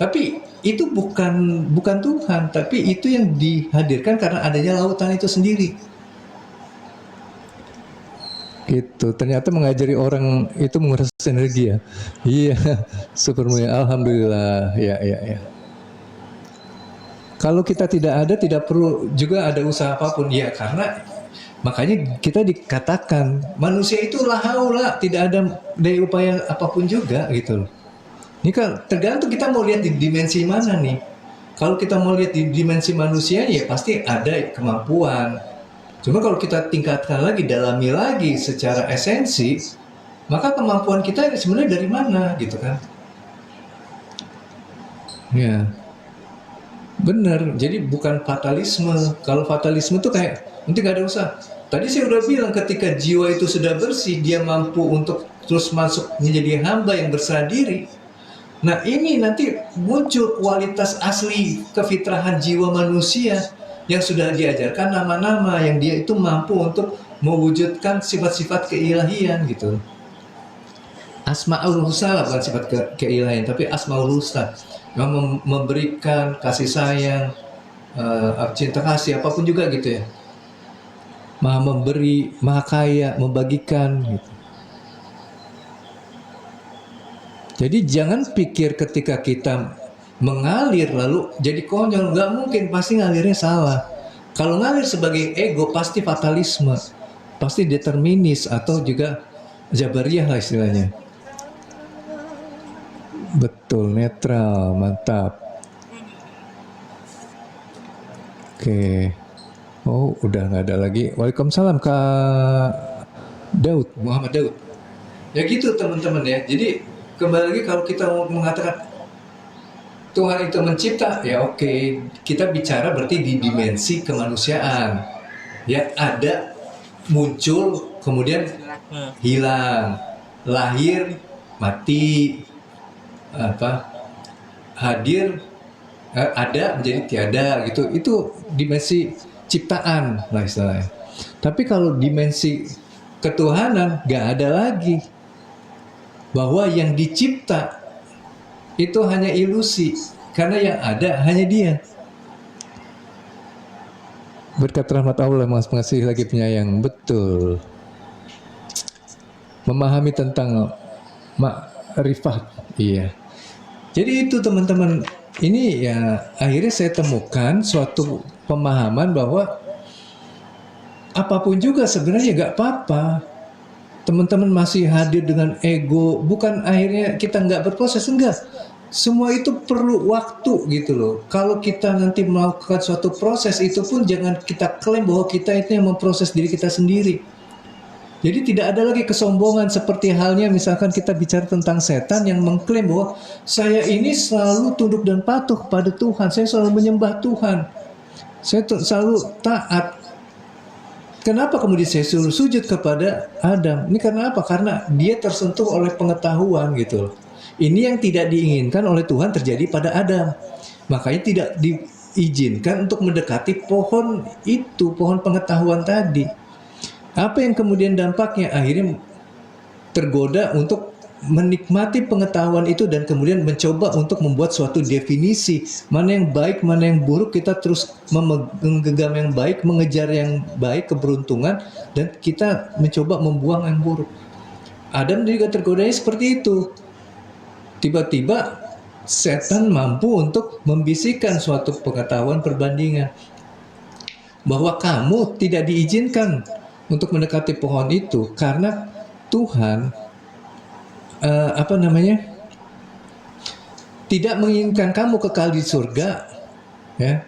Tapi itu bukan Tuhan, tapi itu yang dihadirkan karena adanya lautan itu sendiri. Gitu. Ternyata mengajari orang itu menguras energi ya. Iya, supermulia. Alhamdulillah. Ya. Kalau kita tidak ada, tidak perlu juga ada usaha apapun. Ya, karena makanya kita dikatakan manusia itu la haula, tidak ada daya upaya apapun juga gitu loh. Ini kan tergantung kita mau lihat di dimensi mana nih. Kalau kita mau lihat di dimensi manusia ya pasti ada kemampuan. Cuma kalau kita tingkatkan lagi, dalami lagi secara esensi, maka kemampuan kita sebenarnya dari mana gitu kan. Ya. Benar, jadi bukan fatalisme. Kalau fatalisme itu kayak nanti gak ada usaha. Tadi saya udah bilang ketika jiwa itu sudah bersih, dia mampu untuk terus masuk menjadi hamba yang berserah diri. Nah ini nanti muncul kualitas asli kefitrahan jiwa manusia yang sudah diajarkan nama-nama yang dia itu mampu untuk mewujudkan sifat-sifat keilahian gitu. Asmaul Husna bukan sifat keilahian, tapi Asmaul Husna yang memberikan kasih sayang, cinta kasih apapun juga gitu ya. Maha memberi, maha kaya, membagikan gitu. Jadi jangan pikir ketika kita mengalir lalu jadi konyol, nggak mungkin, pasti ngalirnya salah. Kalau ngalir sebagai ego pasti fatalisme, pasti determinis atau juga jabariyah lah istilahnya. Betul, netral, mantap. Oke. Oh, udah nggak ada lagi. Waalaikumsalam Kak Daud, Muhammad Daud. Ya gitu teman-teman ya. Jadi kembali lagi kalau kita mau mengatakan Tuhan itu mencipta, ya oke. Kita bicara berarti di dimensi kemanusiaan. Ya ada, muncul, kemudian hilang, lahir, mati, apa, hadir, ada menjadi tiada gitu. Itu dimensi ciptaan lah istilahnya. Tapi kalau dimensi ketuhanan gak ada lagi, bahwa yang dicipta itu hanya ilusi, karena yang ada hanya Dia. Berkat rahmat Allah Maha Pengasih lagi penyayang. Betul. Memahami tentang makrifat. Iya. Jadi itu teman-teman, ini ya akhirnya saya temukan suatu pemahaman bahwa apapun juga sebenarnya gak apa-apa. Teman-teman masih hadir dengan ego, bukan akhirnya kita nggak berproses, enggak. Semua itu perlu waktu gitu loh. Kalau kita nanti melakukan suatu proses, itu pun jangan kita klaim bahwa kita itu yang memproses diri kita sendiri. Jadi tidak ada lagi kesombongan seperti halnya misalkan kita bicara tentang setan yang mengklaim bahwa saya ini selalu tunduk dan patuh kepada Tuhan, saya selalu menyembah Tuhan, saya selalu taat. Kenapa kemudian saya suruh sujud kepada Adam? Ini karena apa? Karena dia tersentuh oleh pengetahuan gitu. Ini yang tidak diinginkan oleh Tuhan terjadi pada Adam. Makanya tidak diizinkan untuk mendekati pohon itu, pohon pengetahuan tadi. Apa yang kemudian dampaknya? Akhirnya tergoda untuk menikmati pengetahuan itu dan kemudian mencoba untuk membuat suatu definisi mana yang baik, mana yang buruk. Kita terus menggenggam yang baik, mengejar yang baik, keberuntungan, dan kita mencoba membuang yang buruk. Adam juga tergodanya seperti itu. Tiba-tiba setan mampu untuk membisikkan suatu pengetahuan perbandingan bahwa kamu tidak diizinkan untuk mendekati pohon itu karena Tuhan tidak menginginkan kamu kekal di surga, ya.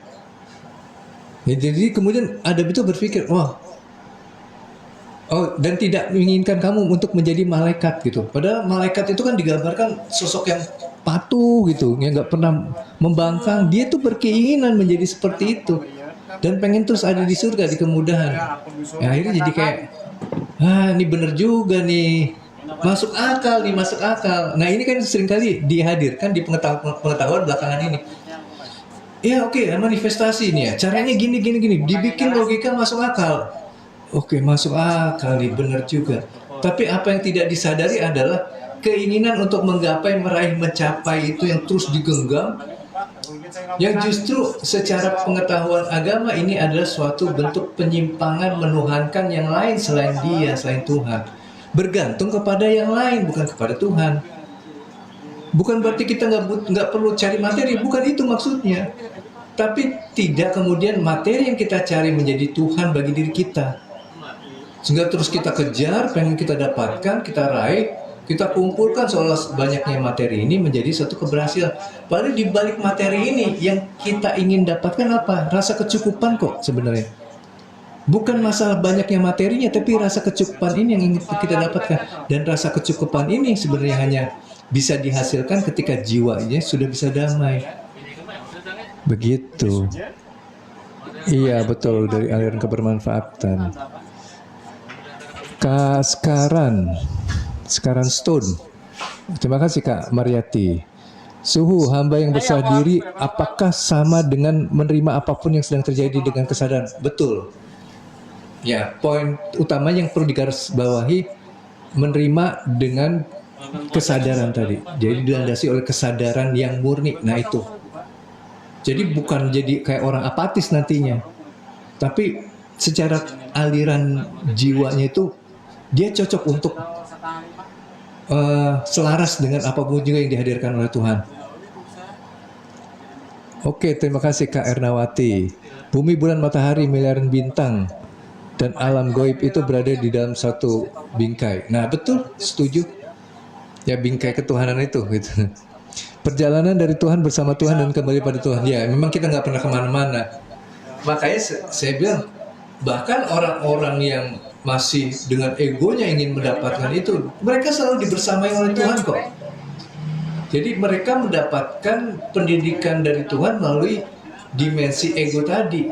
Jadi kemudian Adam itu berpikir, dan tidak menginginkan kamu untuk menjadi malaikat gitu. Padahal malaikat itu kan digambarkan sosok yang patuh gitu, yang nggak pernah membangkang. Dia tuh berkeinginan menjadi seperti itu dan pengen terus ada di surga, di kemudahan. Ya, akhirnya jadi kayak, ini bener juga nih. Masuk akal nih, masuk akal. Nah ini kan seringkali dihadirkan di pengetahuan belakangan ini. Ya oke, manifestasi ini ya. Caranya gini. Dibikin logika masuk akal. Oke, masuk akal nih, benar juga. Tapi apa yang tidak disadari adalah keinginan untuk menggapai, meraih, mencapai itu yang terus digenggam. Yang justru secara pengetahuan agama ini adalah suatu bentuk penyimpangan menuhankan yang lain selain Dia, selain Tuhan. Bergantung kepada yang lain, bukan kepada Tuhan. Bukan berarti kita nggak perlu cari materi, bukan itu maksudnya. Tapi tidak kemudian materi yang kita cari menjadi Tuhan bagi diri kita. Sehingga terus kita kejar, pengen kita dapatkan, kita raih, kita kumpulkan seolah banyaknya materi ini menjadi satu keberhasilan. Padahal di balik materi ini yang kita ingin dapatkan apa? Rasa kecukupan kok sebenarnya. Bukan masalah banyaknya materinya, tapi rasa kecukupan ini yang ingin kita dapatkan. Dan rasa kecukupan ini sebenarnya hanya bisa dihasilkan ketika jiwanya sudah bisa damai. Begitu. Iya betul, dari aliran kebermanfaatan. Kak Sekarang Stone. Terima kasih Kak Mariati. Suhu hamba yang berserah diri apakah sama dengan menerima apapun yang sedang terjadi dengan kesadaran? Betul. Ya, poin utama yang perlu digarisbawahi, menerima dengan kesadaran tadi. Jadi dilandasi oleh kesadaran yang murni. Nah itu. Jadi bukan jadi kayak orang apatis nantinya. Tapi secara aliran jiwanya itu dia cocok untuk selaras dengan apapun juga yang dihadirkan oleh Tuhan. Oke, terima kasih Kak Ernawati. Bumi, bulan, matahari, miliaran bintang, dan alam goib itu berada di dalam satu bingkai. Nah, betul, setuju. Ya, bingkai ketuhanan itu, gitu. Perjalanan dari Tuhan bersama Tuhan dan kembali pada Tuhan. Ya, memang kita nggak pernah kemana-mana. Makanya saya bilang, bahkan orang-orang yang masih dengan egonya ingin mendapatkan itu, mereka selalu dibersamai oleh Tuhan kok. Jadi mereka mendapatkan pendidikan dari Tuhan melalui dimensi ego tadi,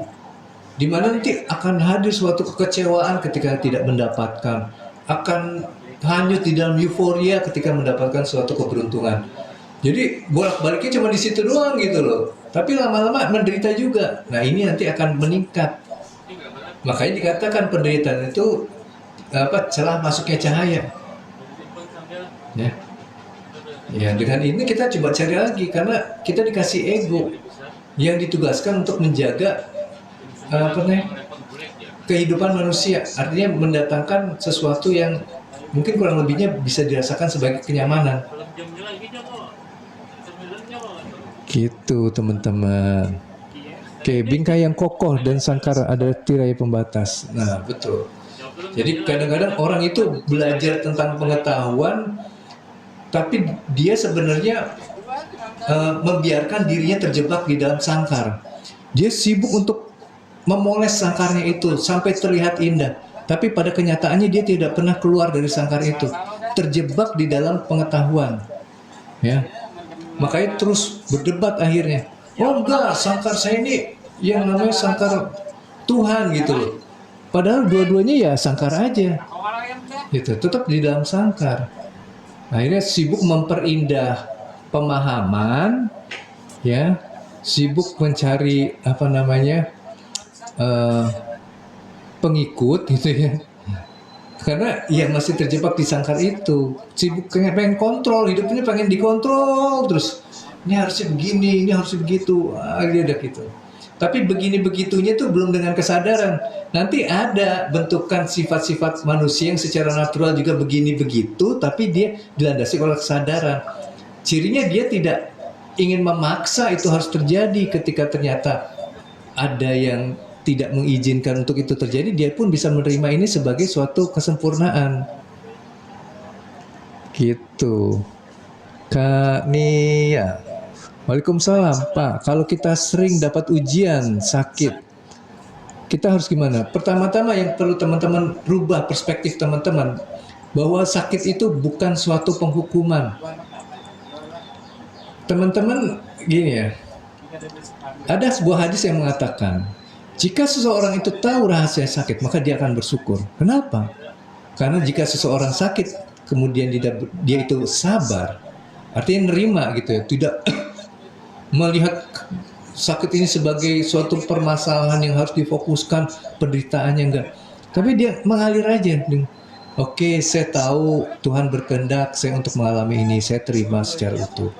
di mana nanti akan hadir suatu kekecewaan ketika tidak mendapatkan, akan hanyut di dalam euforia ketika mendapatkan suatu keberuntungan. Jadi bolak-baliknya cuma di situ doang gitu loh. Tapi lama-lama menderita juga. Nah, ini nanti akan meningkat. Makanya dikatakan penderitaan itu celah masuknya cahaya. Ya. Ya, dengan ini kita coba cari lagi karena kita dikasih ego yang ditugaskan untuk menjaga kehidupan manusia. Artinya mendatangkan sesuatu yang mungkin kurang lebihnya bisa dirasakan sebagai kenyamanan. Gitu teman-teman. Oke, bingkai yang kokoh dan sangkar ada tirai pembatas. Nah, betul. Jadi kadang-kadang orang itu belajar tentang pengetahuan, tapi dia sebenarnya membiarkan dirinya terjebak di dalam sangkar. Dia sibuk untuk memoles sangkarnya itu sampai terlihat indah, tapi pada kenyataannya dia tidak pernah keluar dari sangkar itu, terjebak di dalam pengetahuan. Ya, makanya terus berdebat akhirnya. Oh enggak, sangkar saya ini yang namanya sangkar Tuhan gitu loh. Padahal dua-duanya ya sangkar aja, gitu, tetap di dalam sangkar. Akhirnya sibuk memperindah pemahaman, ya, sibuk mencari pengikut gitu ya. Karena ya masih terjebak di sangkar itu, sibuk pengen kontrol hidupnya, pengen dikontrol terus. Ini harusnya begini, ini harusnya begitu, dia udah gitu. Tapi begini begitunya tuh belum dengan kesadaran. Nanti ada bentukan sifat-sifat manusia yang secara natural juga begini begitu, tapi dia dilandasi oleh kesadaran. Cirinya dia tidak ingin memaksa itu harus terjadi. Ketika ternyata ada yang tidak mengizinkan untuk itu terjadi, dia pun bisa menerima ini sebagai suatu kesempurnaan. Gitu. Kak Nia. Waalaikumsalam, Pak. Kalau kita sering dapat ujian sakit, kita harus gimana? Pertama-tama yang perlu teman-teman rubah perspektif teman-teman, bahwa sakit itu bukan suatu penghukuman. Teman-teman gini ya, ada sebuah hadis yang mengatakan, jika seseorang itu tahu rahasia sakit, maka dia akan bersyukur. Kenapa? Karena jika seseorang sakit, kemudian dia itu sabar, artinya nerima gitu ya, tidak melihat sakit ini sebagai suatu permasalahan yang harus difokuskan, penderitaannya enggak. Tapi dia mengalir aja. Oke, saya tahu Tuhan berkehendak saya untuk mengalami ini, saya terima secara utuh.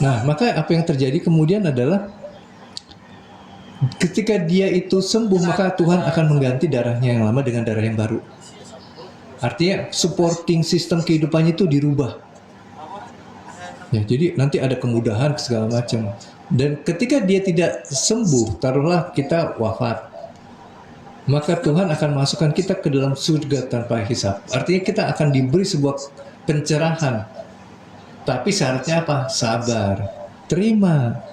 Nah, maka apa yang terjadi kemudian adalah ketika dia itu sembuh, maka Tuhan akan mengganti darahnya yang lama dengan darah yang baru. Artinya supporting sistem kehidupannya itu dirubah. Ya, jadi nanti ada kemudahan segala macam. Dan ketika dia tidak sembuh, taruhlah kita wafat, maka Tuhan akan masukkan kita ke dalam surga tanpa hisab. Artinya kita akan diberi sebuah pencerahan. Tapi syaratnya apa? Sabar, terima.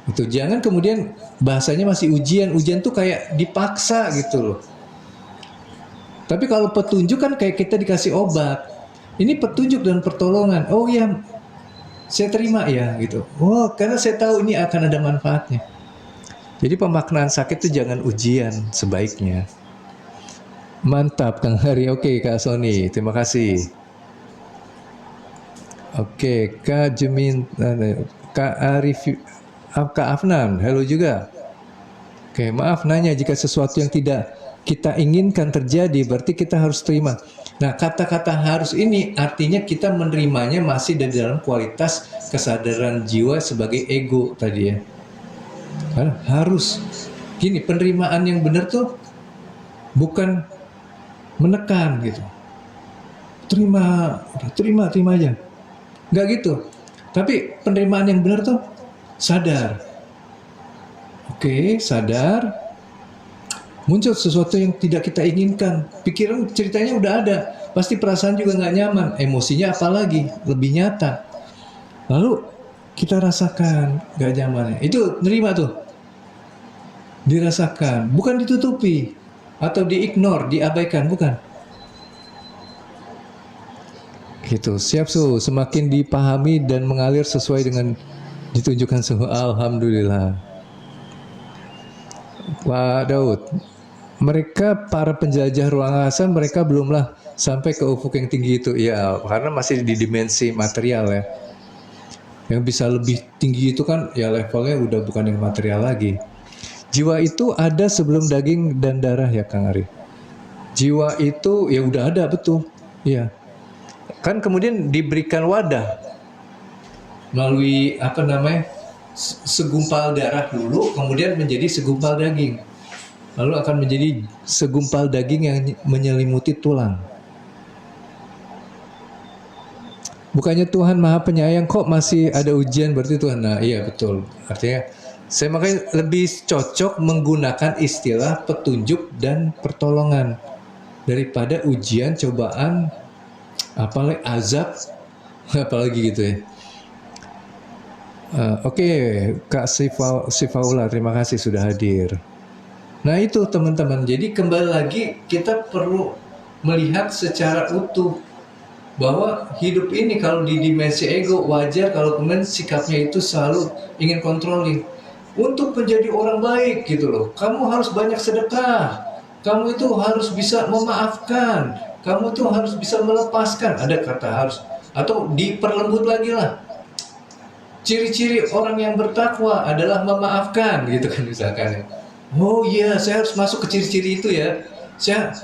Itu jangan kemudian bahasanya masih ujian. Ujian tuh kayak dipaksa gitu loh. Tapi kalau petunjuk kan kayak kita dikasih obat. Ini petunjuk dan pertolongan. Oh ya, saya terima ya gitu. Oh, karena saya tahu ini akan ada manfaatnya. Jadi pemaknaan sakit itu jangan ujian sebaiknya. Mantap Kang Hari. Oke Kak Sony, terima kasih. Oke Kak Jemin, Kak Arif, Kak Afnan, halo juga. Oke, maaf nanya, jika sesuatu yang tidak kita inginkan terjadi, berarti kita harus terima. Nah, kata-kata harus ini artinya kita menerimanya masih dari dalam kualitas kesadaran jiwa sebagai ego tadi ya. Karena harus. Gini, penerimaan yang benar tuh bukan menekan gitu. Terima aja. Nggak gitu. Tapi penerimaan yang benar tuh sadar. Oke, sadar. Muncul sesuatu yang tidak kita inginkan. Pikiran ceritanya udah ada. Pasti perasaan juga nggak nyaman. Emosinya apalagi, lebih nyata. Lalu kita rasakan nggak nyamannya. Itu nerima tuh. Dirasakan. Bukan ditutupi. Atau diignore, diabaikan. Bukan. Gitu. Siap su. Semakin dipahami dan mengalir sesuai dengan ditunjukkan suhu. Alhamdulillah. Pak Daud, mereka para penjajah ruang angkasa, mereka belumlah sampai ke ufuk yang tinggi itu. Ya, karena masih di dimensi material ya. Yang bisa lebih tinggi itu kan ya levelnya udah bukan yang material lagi. Jiwa itu ada sebelum daging dan darah ya Kang Ari. Jiwa itu ya udah ada betul. Iya. Kan kemudian diberikan wadah melalui apa namanya? Segumpal darah dulu, kemudian menjadi segumpal daging. Lalu akan menjadi segumpal daging yang menyelimuti tulang. Bukannya Tuhan Maha Penyayang kok masih ada ujian, berarti Tuhan. Nah iya betul. Artinya saya makanya lebih cocok menggunakan istilah petunjuk dan pertolongan daripada ujian, cobaan, apalagi azab, apalagi gitu ya. Oke, Kak Sifaula, terima kasih sudah hadir. Nah itu teman-teman, jadi kembali lagi kita perlu melihat secara utuh bahwa hidup ini kalau di dimensi ego wajar kalau kemudian sikapnya itu selalu ingin controlling. Untuk menjadi orang baik gitu loh, kamu harus banyak sedekah, kamu itu harus bisa memaafkan, kamu tuh harus bisa melepaskan, ada kata harus, atau diperlembut lagi lah. Ciri-ciri orang yang bertakwa adalah memaafkan gitu kan misalkan. Oh iya, saya harus masuk ke ciri-ciri itu ya. Saya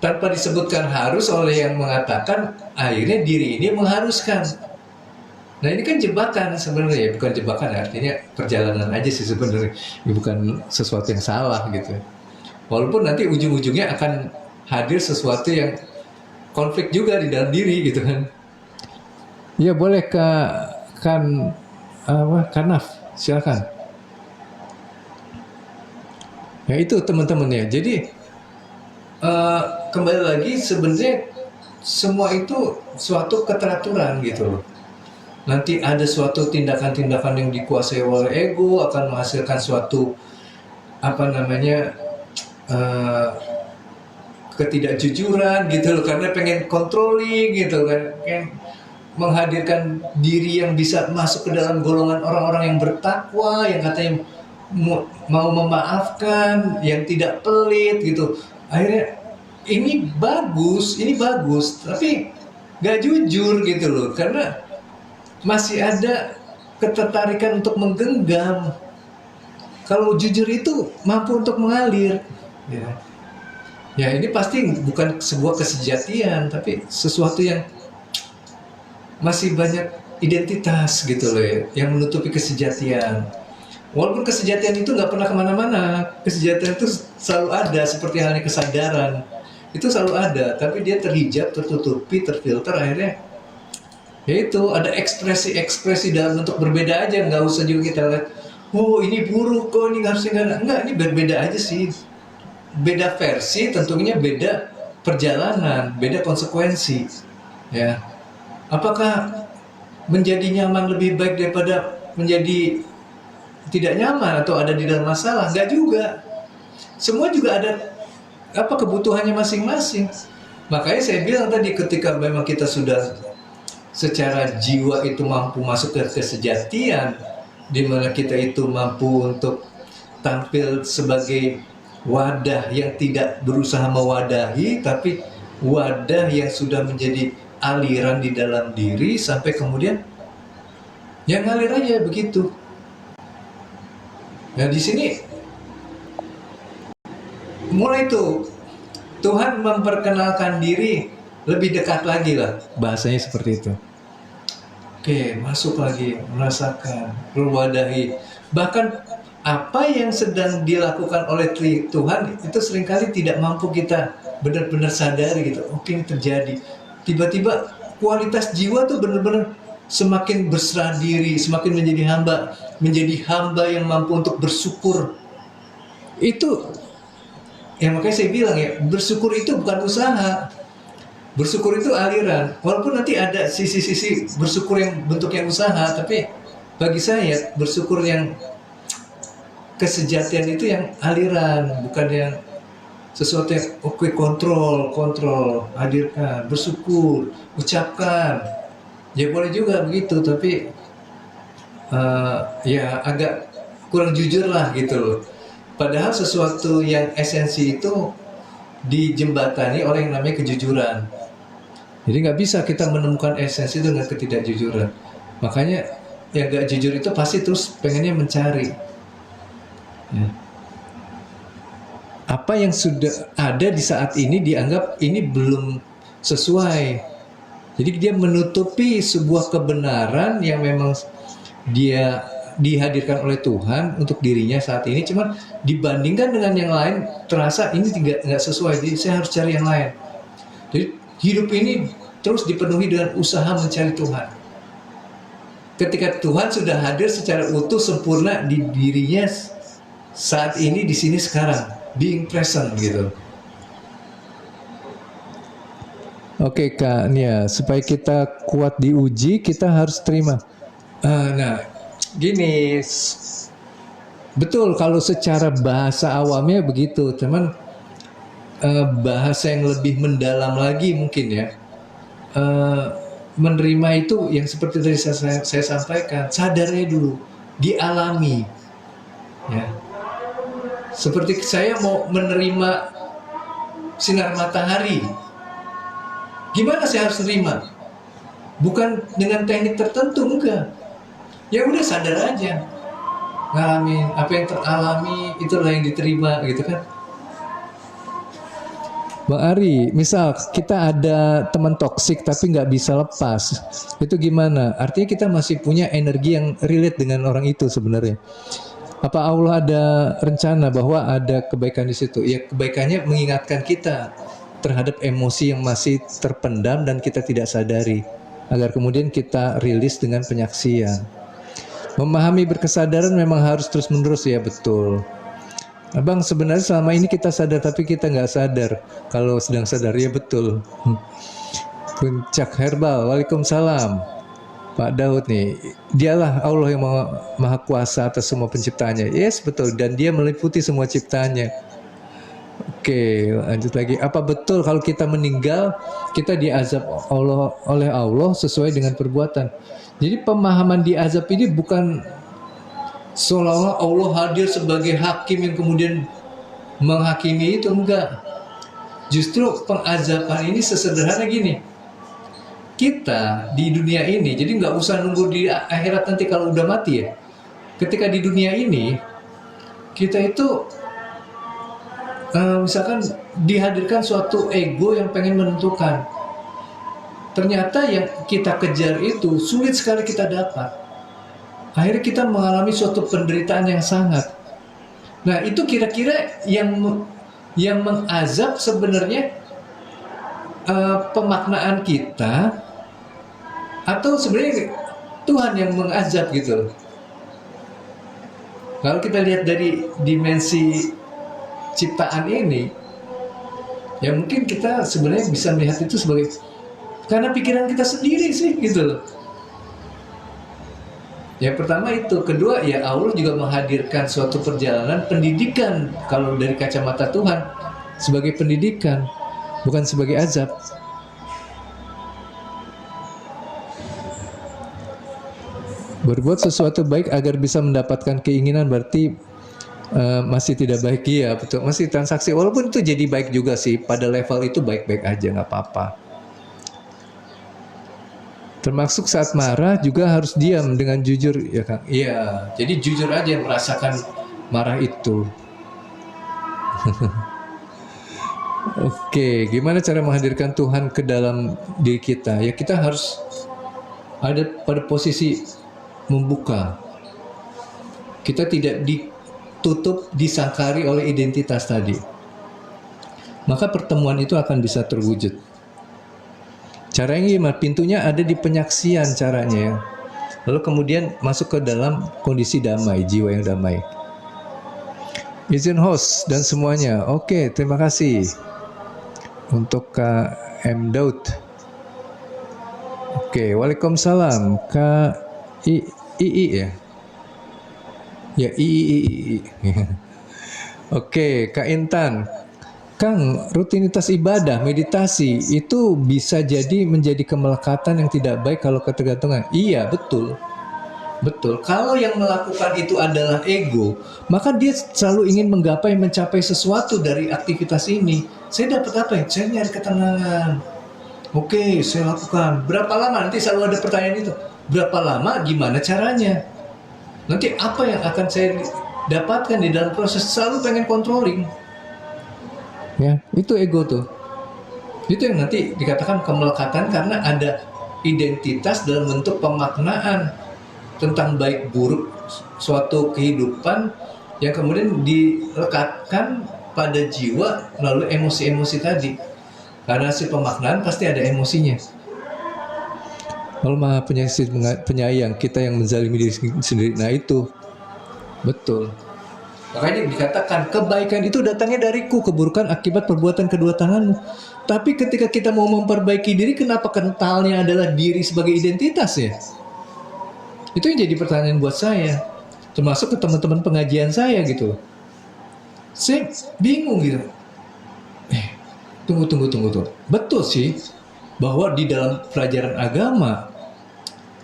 tanpa disebutkan harus oleh yang mengatakan, akhirnya diri ini mengharuskan. Nah ini kan jebakan sebenarnya ya, bukan jebakan artinya perjalanan aja sih sebenarnya, ya, bukan sesuatu yang salah gitu. Walaupun nanti ujung-ujungnya akan hadir sesuatu yang konflik juga di dalam diri gitu kan. Ya boleh Kanaf, silakan. Ya itu teman-teman ya. Jadi kembali lagi sebenarnya semua itu suatu keteraturan gitu loh. Nanti ada suatu tindakan-tindakan yang dikuasai oleh ego akan menghasilkan suatu apa namanya ketidakjujuran gitu loh, karena pengen controlling gitu kan, pengen menghadirkan diri yang bisa masuk ke dalam golongan orang-orang yang bertakwa, yang katanya mau memaafkan, yang tidak pelit gitu. Akhirnya ini bagus, tapi gak jujur gitu loh, karena masih ada ketertarikan untuk menggenggam. Kalau jujur itu mampu untuk mengalir. Ya ini pasti bukan sebuah kesejatian, tapi sesuatu yang masih banyak identitas gitu loh ya, yang menutupi kesejatian. Walaupun kesejatian itu nggak pernah kemana-mana, kesejatian itu selalu ada, seperti halnya kesadaran itu selalu ada, tapi dia terhijab, tertutupi, terfilter, akhirnya yaitu ada ekspresi dalam bentuk berbeda aja. Nggak usah juga kita lihat, oh ini buruk kok, ini harusnya enggak, ini berbeda aja sih, beda versi, tentunya beda perjalanan, beda konsekuensi ya. Apakah menjadi nyaman lebih baik daripada menjadi tidak nyaman atau ada di dalam masalah? Enggak juga. Semua juga ada apa kebutuhannya masing-masing. Makanya saya bilang tadi, ketika memang kita sudah secara jiwa itu mampu masuk ke kesejatian, di mana kita itu mampu untuk tampil sebagai wadah yang tidak berusaha mewadahi, tapi wadah yang sudah menjadi aliran di dalam diri, sampai kemudian yang ngalir aja begitu. Nah di sini mulai tuh Tuhan memperkenalkan diri lebih dekat lagi lah, bahasanya seperti itu. Oke, masuk lagi, merasakan, berwadahi. Bahkan apa yang sedang dilakukan oleh Tuhan itu seringkali tidak mampu kita benar-benar sadari gitu. Oke, ini terjadi. Tiba-tiba kualitas jiwa tuh benar-benar semakin berserah diri, semakin menjadi hamba yang mampu untuk bersyukur Itu ya makanya saya bilang ya, bersyukur itu bukan usaha. Bersyukur itu aliran. Walaupun nanti ada sisi-sisi bersyukur yang bentuknya usaha, tapi bagi saya bersyukur yang kesejatian itu yang aliran, bukan yang sesuatu yang oke, kontrol, hadirkan, bersyukur, ucapkan. Ya boleh juga begitu, tapi ya agak kurang jujur lah gitu loh. Padahal sesuatu yang esensi itu dijembatani oleh yang namanya kejujuran. Jadi nggak bisa kita menemukan esensi itu dengan ketidakjujuran. Makanya yang nggak jujur itu pasti terus pengennya mencari. Ya. Apa yang sudah ada di saat ini dianggap ini belum sesuai. Jadi dia menutupi sebuah kebenaran yang memang dia dihadirkan oleh Tuhan untuk dirinya saat ini, cuman dibandingkan dengan yang lain terasa ini nggak sesuai, jadi saya harus cari yang lain. Jadi hidup ini terus dipenuhi dengan usaha mencari Tuhan. Ketika Tuhan sudah hadir secara utuh sempurna di dirinya saat ini, di sini sekarang, being present gitu. Oke Kak Nia, supaya kita kuat diuji, kita harus terima. Nah, gini, betul kalau secara bahasa awamnya begitu, teman. Bahasa yang lebih mendalam lagi mungkin ya, menerima itu yang seperti tadi saya sampaikan, sadarnya dulu, dialami, ya. Seperti saya mau menerima sinar matahari, gimana saya harus terima? Bukan dengan teknik tertentu, enggak. Ya udah sadar aja, ngalamin apa yang teralami, itulah yang diterima gitu kan. Bang Ari, misal kita ada teman toksik tapi nggak bisa lepas, itu gimana? Artinya kita masih punya energi yang relate dengan orang itu sebenarnya. Apa Allah ada rencana bahwa ada kebaikan di situ? Ya kebaikannya mengingatkan kita terhadap emosi yang masih terpendam dan kita tidak sadari, agar kemudian kita rilis dengan penyaksian. Memahami berkesadaran memang harus terus-menerus, ya betul. Abang, sebenarnya selama ini kita sadar tapi kita nggak sadar kalau sedang sadar, ya betul. Puncak Herbal, Waalaikumsalam. Pak Daud nih, dialah Allah yang maha kuasa atas semua penciptanya. Yes, betul, dan dia meliputi semua ciptanya. Oke, lanjut lagi. Apa betul kalau kita meninggal kita diazab oleh Allah sesuai dengan perbuatan? Jadi pemahaman diazab ini bukan seolah-olah Allah hadir sebagai hakim yang kemudian menghakimi, itu enggak. Justru pengazaban ini sesederhana gini, kita di dunia ini, jadi nggak usah nunggu di akhirat nanti kalau udah mati ya. Ketika di dunia ini kita itu misalkan dihadirkan suatu ego yang pengen menentukan, ternyata yang kita kejar itu sulit sekali kita dapat. Akhirnya kita mengalami suatu penderitaan yang sangat. Nah itu kira-kira yang mengazab sebenarnya pemaknaan kita, atau sebenarnya Tuhan yang mengazab gitu. Kalau kita lihat dari dimensi ciptaan ini, ya mungkin kita sebenarnya bisa melihat itu sebagai karena pikiran kita sendiri sih gitu loh. Yang pertama itu, kedua ya Allah juga menghadirkan suatu perjalanan pendidikan kalau dari kacamata Tuhan, sebagai pendidikan, bukan sebagai azab. Berbuat sesuatu baik agar bisa mendapatkan keinginan berarti masih tidak baik, ya betul, masih transaksi, walaupun itu jadi baik juga sih, pada level itu baik-baik aja, nggak apa-apa. Termasuk saat marah juga harus diam dengan jujur, ya Kang. Iya, jadi jujur aja merasakan marah itu. Oke, gimana cara menghadirkan Tuhan ke dalam diri kita? Ya kita harus ada pada posisi membuka. Kita tidak ditutup, disangkari oleh identitas tadi. Maka pertemuan itu akan bisa terwujud. Caranya gimana? Pintunya ada di penyaksian caranya ya. Lalu kemudian masuk ke dalam kondisi damai, jiwa yang damai. Izin host dan semuanya. Oke, terima kasih untuk Kak M. Daud. Oke, waalaikumsalam Kak II ya. Ya II. Oke, Kak Intan. Kang, rutinitas ibadah, meditasi itu bisa jadi menjadi kemelekatan yang tidak baik kalau ketergantungan. Iya, betul. Betul. Kalau yang melakukan itu adalah ego, maka dia selalu ingin menggapai, mencapai sesuatu dari aktivitas ini. Saya dapat apa ya? Saya nyari ketenangan. Oke, saya lakukan. Berapa lama? Nanti selalu ada pertanyaan itu. Berapa lama? Gimana caranya? Nanti apa yang akan saya dapatkan di dalam proses? Selalu pengen controlling. Ya, itu ego tuh. Itu yang nanti dikatakan kemelekatan karena ada identitas dalam bentuk pemaknaan tentang baik buruk suatu kehidupan yang kemudian dilekatkan pada jiwa melalui emosi-emosi tadi. Karena si pemaknaan pasti ada emosinya. Allah Maha Penyayang, kita yang menzalimi diri sendiri. Nah itu betul. Makanya dikatakan kebaikan itu datangnya dariku, keburukan akibat perbuatan kedua tanganmu. Tapi ketika kita mau memperbaiki diri, kenapa kentalnya adalah diri sebagai identitas ya? Itu yang jadi pertanyaan buat saya, termasuk ke teman-teman pengajian saya gitu. Saya bingung gitu. Tunggu. Betul sih bahwa di dalam pelajaran agama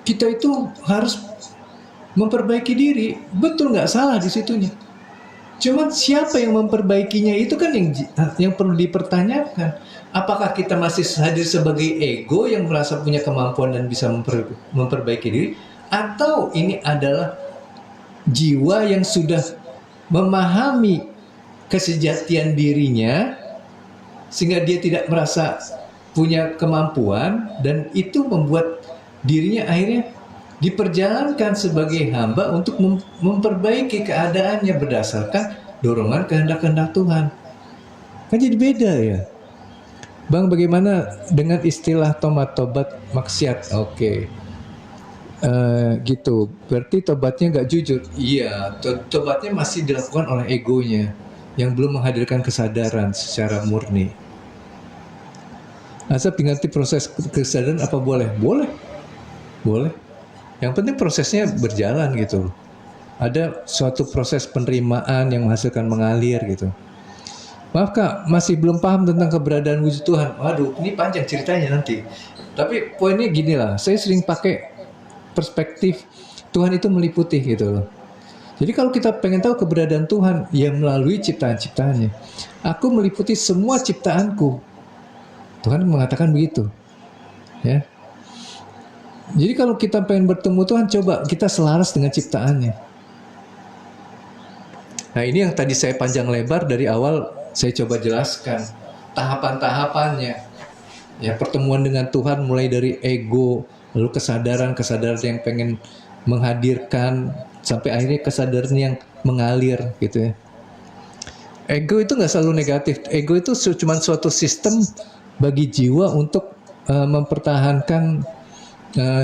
kita itu harus memperbaiki diri. Betul, nggak salah di situnya. Cuman siapa yang memperbaikinya itu kan yang perlu dipertanyakan. Apakah kita masih hadir sebagai ego yang merasa punya kemampuan dan bisa memperbaiki diri, atau ini adalah jiwa yang sudah memahami kesejatian dirinya sehingga dia tidak merasa punya kemampuan, dan itu membuat dirinya akhirnya diperjalankan sebagai hamba untuk memperbaiki keadaannya berdasarkan dorongan kehendak-kehendak Tuhan. Kan jadi beda ya. Bang, bagaimana dengan istilah tobat maksiat? Oke. Gitu. Berarti tobatnya nggak jujur. Iya, tobatnya masih dilakukan oleh egonya yang belum menghadirkan kesadaran secara murni. Asal diganti proses kesadaran apa boleh? Boleh. Yang penting prosesnya berjalan gitu. Ada suatu proses penerimaan yang menghasilkan mengalir gitu. Maaf Kak, masih belum paham tentang keberadaan wujud Tuhan. Waduh, ini panjang ceritanya nanti. Tapi poinnya gini lah, saya sering pakai perspektif Tuhan itu meliputi gitu loh. Jadi kalau kita pengen tahu keberadaan Tuhan, ya melalui ciptaan-ciptaannya. Aku meliputi semua ciptaanku. Tuhan mengatakan begitu. Ya. Jadi kalau kita pengen bertemu Tuhan, coba kita selaras dengan ciptaannya. Nah ini yang tadi saya panjang lebar dari awal saya coba jelaskan. Tahapan-tahapannya. Ya, pertemuan dengan Tuhan mulai dari ego, lalu kesadaran yang pengen menghadirkan, sampai akhirnya kesadaran yang mengalir gitu ya. Ego itu nggak selalu negatif. Ego itu cuma suatu sistem bagi jiwa untuk mempertahankan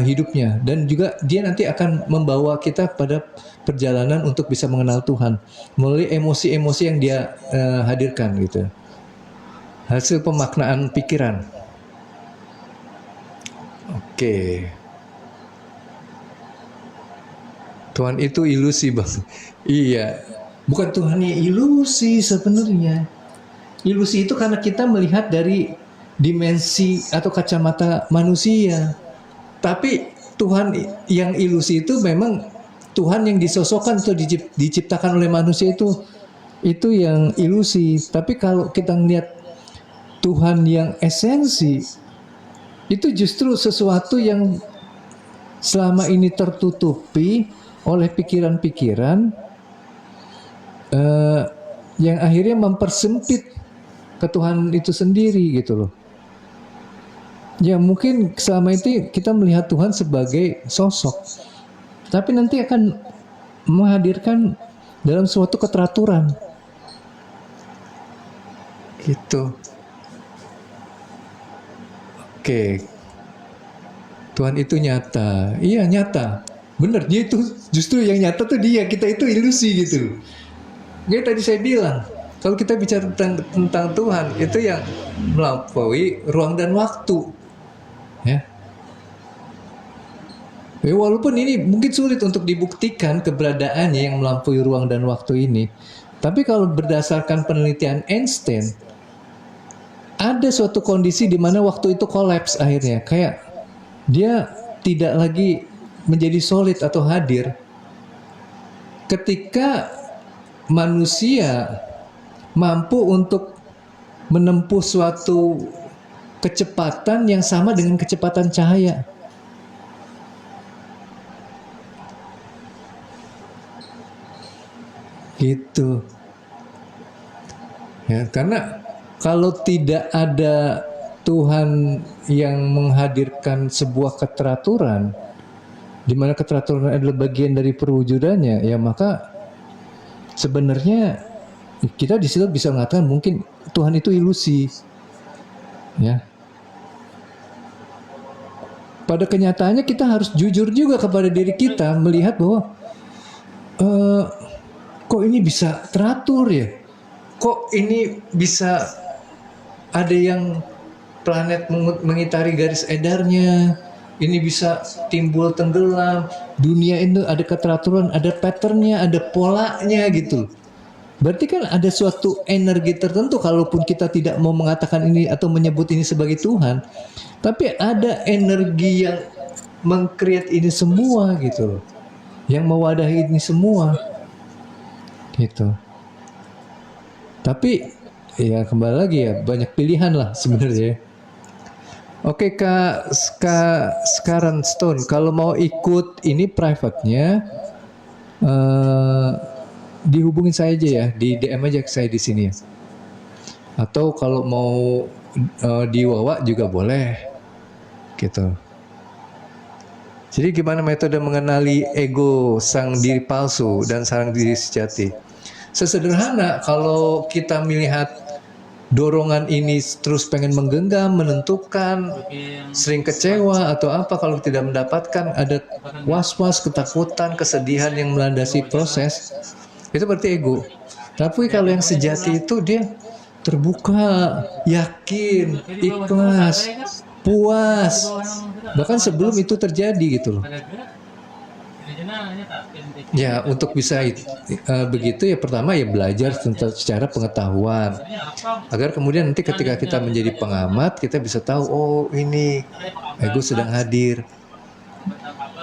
hidupnya, dan juga dia nanti akan membawa kita pada perjalanan untuk bisa mengenal Tuhan melalui emosi-emosi yang dia hadirkan gitu. Hasil pemaknaan pikiran. Oke. Tuhan itu ilusi, Bang. Iya. Bukan Tuhannya ilusi sebenarnya. Ilusi itu karena kita melihat dari dimensi atau kacamata manusia. Tapi Tuhan yang ilusi itu memang Tuhan yang disosokkan atau diciptakan oleh manusia itu yang ilusi. Tapi kalau kita melihat Tuhan yang esensi, itu justru sesuatu yang selama ini tertutupi oleh pikiran-pikiran yang akhirnya mempersempit ke Tuhan itu sendiri gitu loh. Ya mungkin selama itu kita melihat Tuhan sebagai sosok, tapi nanti akan menghadirkan dalam suatu keteraturan. Gitu. Oke. Tuhan itu nyata. Iya nyata. Bener, dia itu justru yang nyata tuh dia. Kita itu ilusi gitu. Jadi tadi saya bilang, kalau kita bicara tentang Tuhan, itu yang melampaui ruang dan waktu. Ya. Ya, walaupun ini mungkin sulit untuk dibuktikan keberadaannya yang melampaui ruang dan waktu ini. Tapi kalau berdasarkan penelitian Einstein, ada suatu kondisi di mana waktu itu kolaps akhirnya. Kayak dia tidak lagi menjadi solid atau hadir. Ketika manusia mampu untuk menempuh suatu kecepatan yang sama dengan kecepatan cahaya. Gitu. Ya, karena kalau tidak ada Tuhan yang menghadirkan sebuah keteraturan, di mana keteraturan adalah bagian dari perwujudannya, ya maka sebenarnya kita di situ bisa mengatakan mungkin Tuhan itu ilusi. Ya. Pada kenyataannya kita harus jujur juga kepada diri kita melihat bahwa kok ini bisa teratur ya? Kok ini bisa ada yang planet mengitari garis edarnya? Ini bisa timbul tenggelam. Dunia itu ada keteraturan, ada patternnya, ada polanya gitu. Berarti kan ada suatu energi tertentu, kalaupun kita tidak mau mengatakan ini atau menyebut ini sebagai Tuhan, tapi ada energi yang meng-create ini semua gitu loh, yang mewadahi ini semua gitu. Tapi ya kembali lagi ya, banyak pilihan lah sebenarnya. Oke Kak Skaran Stone, kalau mau ikut ini private-nya, dihubungin saya aja ya, di DM aja ke saya di sini ya. Atau kalau mau di Wawa juga boleh, gitu. Jadi gimana metode mengenali ego sang diri palsu dan sang diri sejati? Sesederhana, kalau kita melihat dorongan ini terus pengen menggenggam, menentukan, sering kecewa atau apa kalau tidak mendapatkan, ada was-was, ketakutan, kesedihan yang melandasi proses, itu berarti ego. Tapi kalau yang sejati itu dia terbuka, yakin, ikhlas, puas, bahkan sebelum itu terjadi gitu loh. Ya, untuk bisa begitu ya pertama ya belajar tentang secara pengetahuan, agar kemudian nanti ketika kita menjadi pengamat kita bisa tahu, oh ini ego sedang hadir,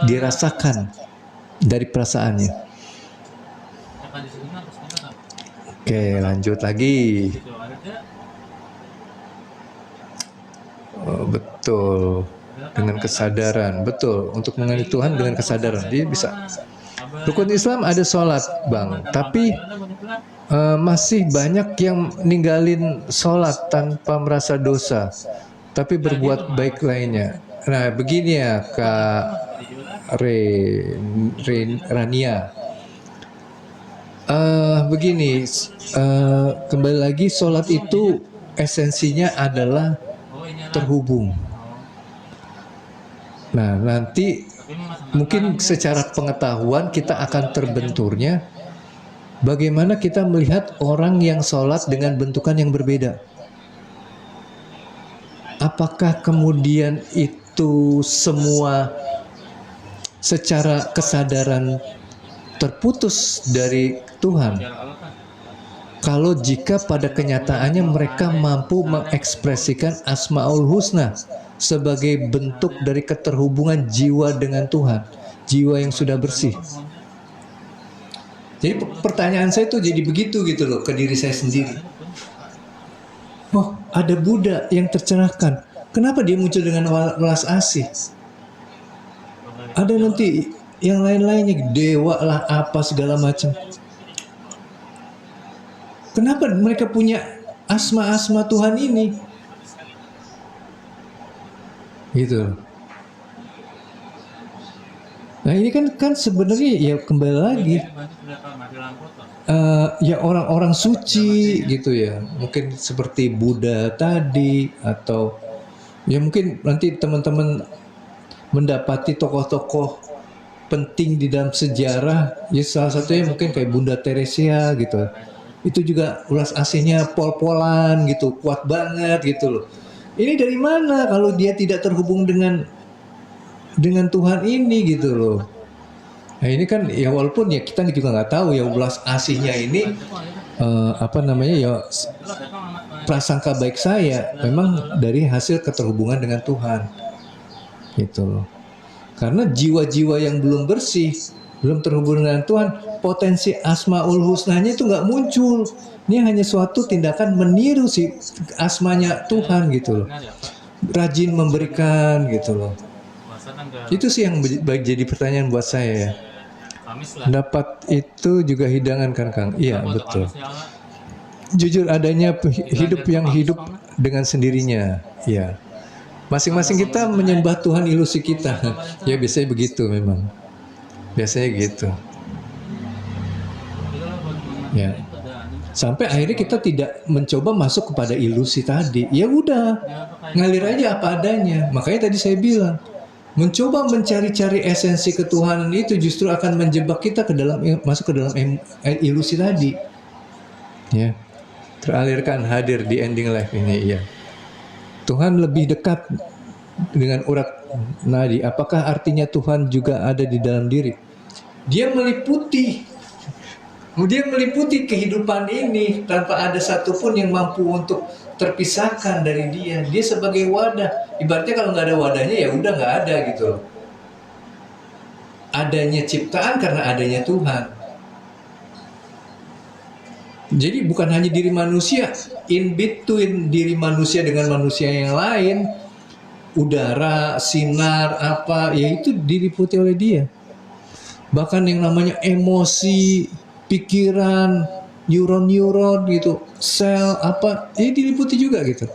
dirasakan dari perasaannya. Oke, lanjut lagi. Oh, betul, dengan kesadaran, betul, untuk mengenali Tuhan dengan kesadaran. Jadi bisa. Rukun Islam ada sholat, Bang, tapi masih banyak yang ninggalin sholat tanpa merasa dosa, tapi berbuat baik lainnya. Nah, begini ya, Kak Rania. Begini, kembali lagi, sholat itu esensinya adalah terhubung. Nah, nanti mungkin secara pengetahuan kita akan terbenturnya bagaimana kita melihat orang yang sholat dengan bentukan yang berbeda. Apakah kemudian itu semua secara kesadaran terputus dari Tuhan? Kalau jika pada kenyataannya mereka mampu mengekspresikan Asmaul Husna sebagai bentuk dari keterhubungan jiwa dengan Tuhan, jiwa yang sudah bersih. Jadi pertanyaan saya tuh jadi begitu gitu loh ke diri saya sendiri. Oh, ada Buddha yang tercerahkan. Kenapa dia muncul dengan welas asih? Ada nanti yang lain-lainnya, dewa lah apa segala macam. Kenapa mereka punya asma-asma Tuhan ini? Gitu. Nah ini kan sebenarnya ya kembali lagi ya orang-orang suci gitu ya, mungkin seperti Buddha tadi, atau ya mungkin nanti teman-teman mendapati tokoh-tokoh penting di dalam sejarah, ya salah satunya mungkin kayak Bunda Teresia gitu. Itu juga ulas asihnya pol-polan gitu, kuat banget gitu loh. Ini dari mana kalau dia tidak terhubung dengan Tuhan ini gitu loh. Nah ini kan ya walaupun ya kita juga nggak tahu ya ulas asihnya ini apa namanya ya prasangka baik saya memang dari hasil keterhubungan dengan Tuhan gitu loh. Karena jiwa-jiwa yang belum bersih, belum terhubung dengan Tuhan, potensi Asmaul Husnanya itu nggak muncul. Ini hanya suatu tindakan meniru si asmanya Tuhan gitu loh. Rajin memberikan gitu loh. Itu sih yang jadi pertanyaan buat saya ya. Dapat itu juga hidangan kan Kang? Iya betul. Jujur adanya hidup yang hidup dengan sendirinya. Ya. Masing-masing kita menyembah Tuhan ilusi kita. Ya biasanya begitu memang. Biasanya gitu. Ya. Sampai akhirnya kita tidak mencoba masuk kepada ilusi tadi. Ya udah, ngalir aja apa adanya. Makanya tadi saya bilang, mencoba mencari-cari esensi ketuhanan itu justru akan menjebak kita masuk ke dalam ilusi tadi. Ya. Teralirkan hadir di ending life ini, ya. Tuhan lebih dekat dengan urat nadi. Apakah artinya Tuhan juga ada di dalam diri? Dia meliputi kehidupan ini tanpa ada satupun yang mampu untuk terpisahkan dari dia. Dia sebagai wadah. Ibaratnya kalau nggak ada wadahnya ya udah nggak ada gitu. Adanya ciptaan karena adanya Tuhan. Jadi bukan hanya diri manusia, in between diri manusia dengan manusia yang lain, udara, sinar, apa, ya itu diliputi oleh dia. Bahkan yang namanya emosi, pikiran, neuron gitu, sel, apa, ya diliputi juga gitu.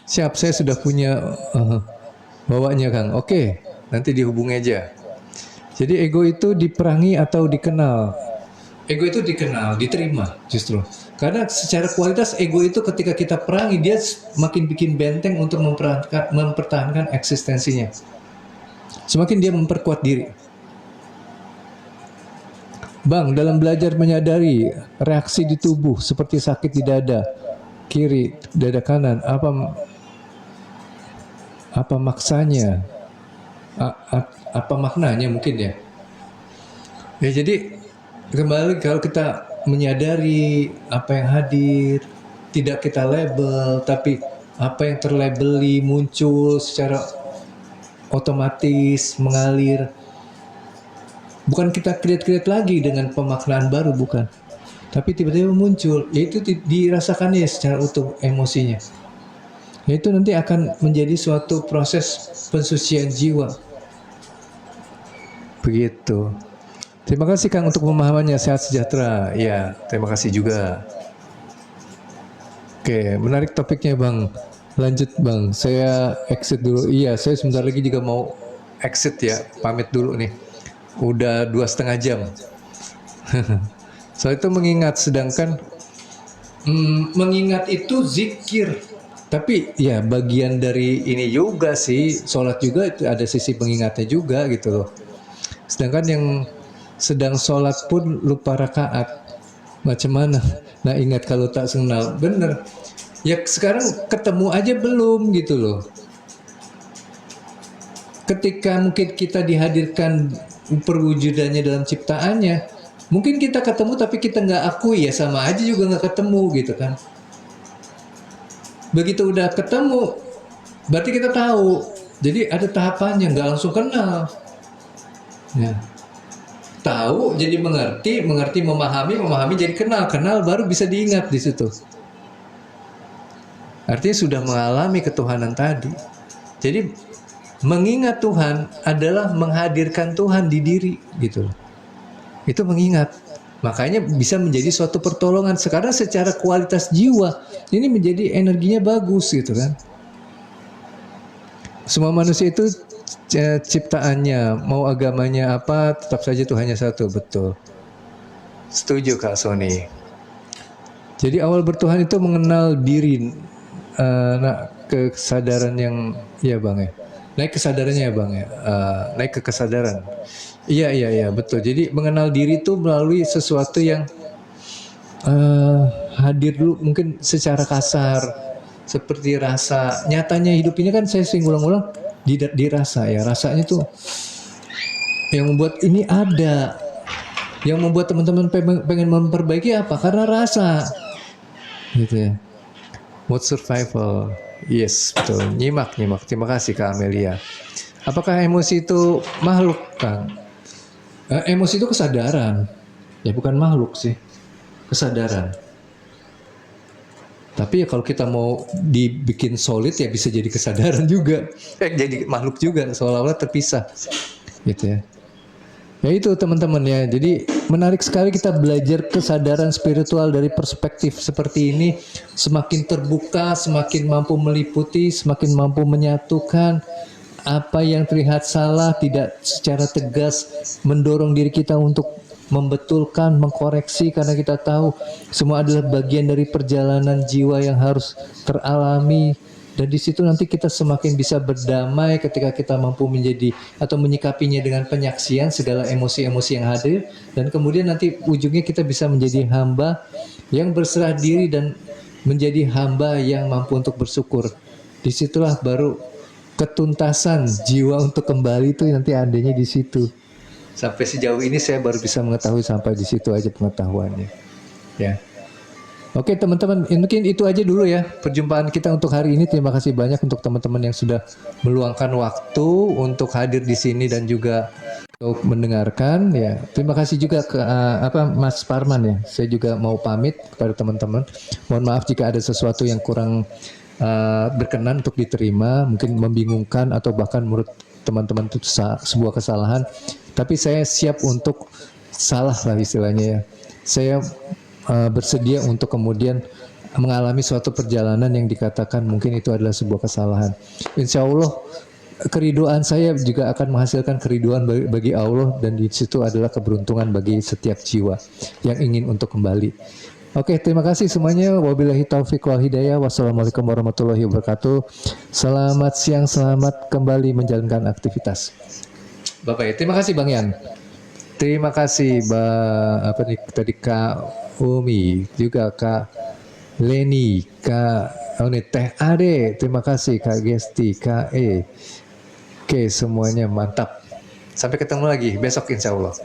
Siap, saya sudah punya bawanya Kang. Oke, nanti dihubungi aja. Jadi ego itu diperangi atau dikenal? Ego itu dikenal, diterima justru. Karena secara kualitas ego itu ketika kita perangi, dia makin bikin benteng untuk mempertahankan eksistensinya. Semakin dia memperkuat diri. Bang, dalam belajar menyadari reaksi di tubuh seperti sakit di dada kiri, dada kanan, apa maksanya? Apa maknanya mungkin ya? Ya jadi kembali kalau kita menyadari apa yang hadir, tidak kita label, tapi apa yang terlabeli muncul secara otomatis mengalir. Bukan kita create lagi dengan pemaknaan baru, bukan. Tapi tiba-tiba muncul, yaitu dirasakannya secara utuh emosinya. Yaitu nanti akan menjadi suatu proses pensucian jiwa. Begitu. Terima kasih Kang untuk pemahamannya. Sehat sejahtera. Ya, terima kasih juga. Oke, menarik topiknya Bang. Lanjut Bang. Saya exit dulu. Iya, saya sebentar lagi juga mau exit ya. Pamit dulu nih. Udah 2,5 jam. Soal itu mengingat, sedangkan mengingat itu zikir. Tapi ya bagian dari ini juga sih. Sholat juga ada sisi pengingatnya juga gitu loh. Sedangkan yang sedang sholat pun lupa rakaat. Macam mana? Nah ingat kalau tak senal. Bener. Ya sekarang ketemu aja belum gitu loh. Ketika mungkin kita dihadirkan perwujudannya dalam ciptaannya, mungkin kita ketemu tapi kita nggak akui, ya sama aja juga nggak ketemu gitu kan. Begitu udah ketemu, berarti kita tahu. Jadi ada tahapannya, nggak langsung kenal. Ya. Tahu jadi mengerti, memahami jadi kenal baru bisa diingat di situ. Artinya sudah mengalami ketuhanan tadi. Jadi mengingat Tuhan adalah menghadirkan Tuhan di diri gitu. Itu mengingat. Makanya bisa menjadi suatu pertolongan. Sekarang secara kualitas jiwa ini menjadi energinya bagus gitu kan. Semua manusia itu ciptaannya, mau agamanya apa, tetap saja Tuhannya satu, betul. Setuju Kak Sony. Jadi awal bertuhan itu mengenal diri, kesadaran yang, ya Bang ya, naik kesadarannya ya Bang ya. Naik ke kesadaran. Iya iya iya betul. Jadi mengenal diri itu melalui sesuatu yang hadir dulu mungkin secara kasar seperti rasa. Nyatanya hidup ini kan saya sering ulang-ulang di rasa ya. Rasanya tuh yang membuat ini ada. Yang membuat teman-teman pengen memperbaiki apa? Karena rasa. Gitu ya. Mood survival. Yes, betul. Nyimak. Terima kasih Kak Amelia. Apakah emosi itu makhluk, Kang? Emosi itu kesadaran. Ya bukan makhluk sih. Kesadaran. Tapi ya kalau kita mau dibikin solid ya bisa jadi kesadaran juga. Jadi makhluk juga seolah-olah terpisah. Gitu ya. Ya itu teman-teman ya. Jadi menarik sekali kita belajar kesadaran spiritual dari perspektif seperti ini. Semakin terbuka, semakin mampu meliputi, semakin mampu menyatukan apa yang terlihat salah, tidak secara tegas mendorong diri kita untuk membetulkan, mengkoreksi, karena kita tahu semua adalah bagian dari perjalanan jiwa yang harus teralami. Dan di situ nanti kita semakin bisa berdamai ketika kita mampu menjadi atau menyikapinya dengan penyaksian segala emosi-emosi yang hadir, dan kemudian nanti ujungnya kita bisa menjadi hamba yang berserah diri dan menjadi hamba yang mampu untuk bersyukur. Disitulah baru ketuntasan jiwa untuk kembali itu nanti adanya di situ. Sampai sejauh ini saya baru bisa mengetahui sampai di situ aja pengetahuannya. Ya. Oke teman-teman, mungkin itu aja dulu ya perjumpaan kita untuk hari ini. Terima kasih banyak untuk teman-teman yang sudah meluangkan waktu untuk hadir di sini dan juga untuk mendengarkan ya. Terima kasih juga ke Mas Parman ya. Saya juga mau pamit kepada teman-teman. Mohon maaf jika ada sesuatu yang kurang berkenan untuk diterima, mungkin membingungkan atau bahkan menurut teman-teman itu sebuah kesalahan. Tapi saya siap untuk salah lah istilahnya ya. Saya bersedia untuk kemudian mengalami suatu perjalanan yang dikatakan mungkin itu adalah sebuah kesalahan. Insya Allah keriduan saya juga akan menghasilkan keriduan bagi Allah, dan di situ adalah keberuntungan bagi setiap jiwa yang ingin untuk kembali. Oke, terima kasih semuanya. Wabillahi taufiq wal hidayah. Wassalamualaikum warahmatullahi wabarakatuh. Selamat siang, selamat kembali menjalankan aktivitas. Bapak ya, terima kasih Bang Yan. Terima kasih tadi Kak Umi, juga Kak Leni, Kak Teh Ade, terima kasih Kak Gesti, Kak E. Oke, semuanya mantap. Sampai ketemu lagi besok insya Allah.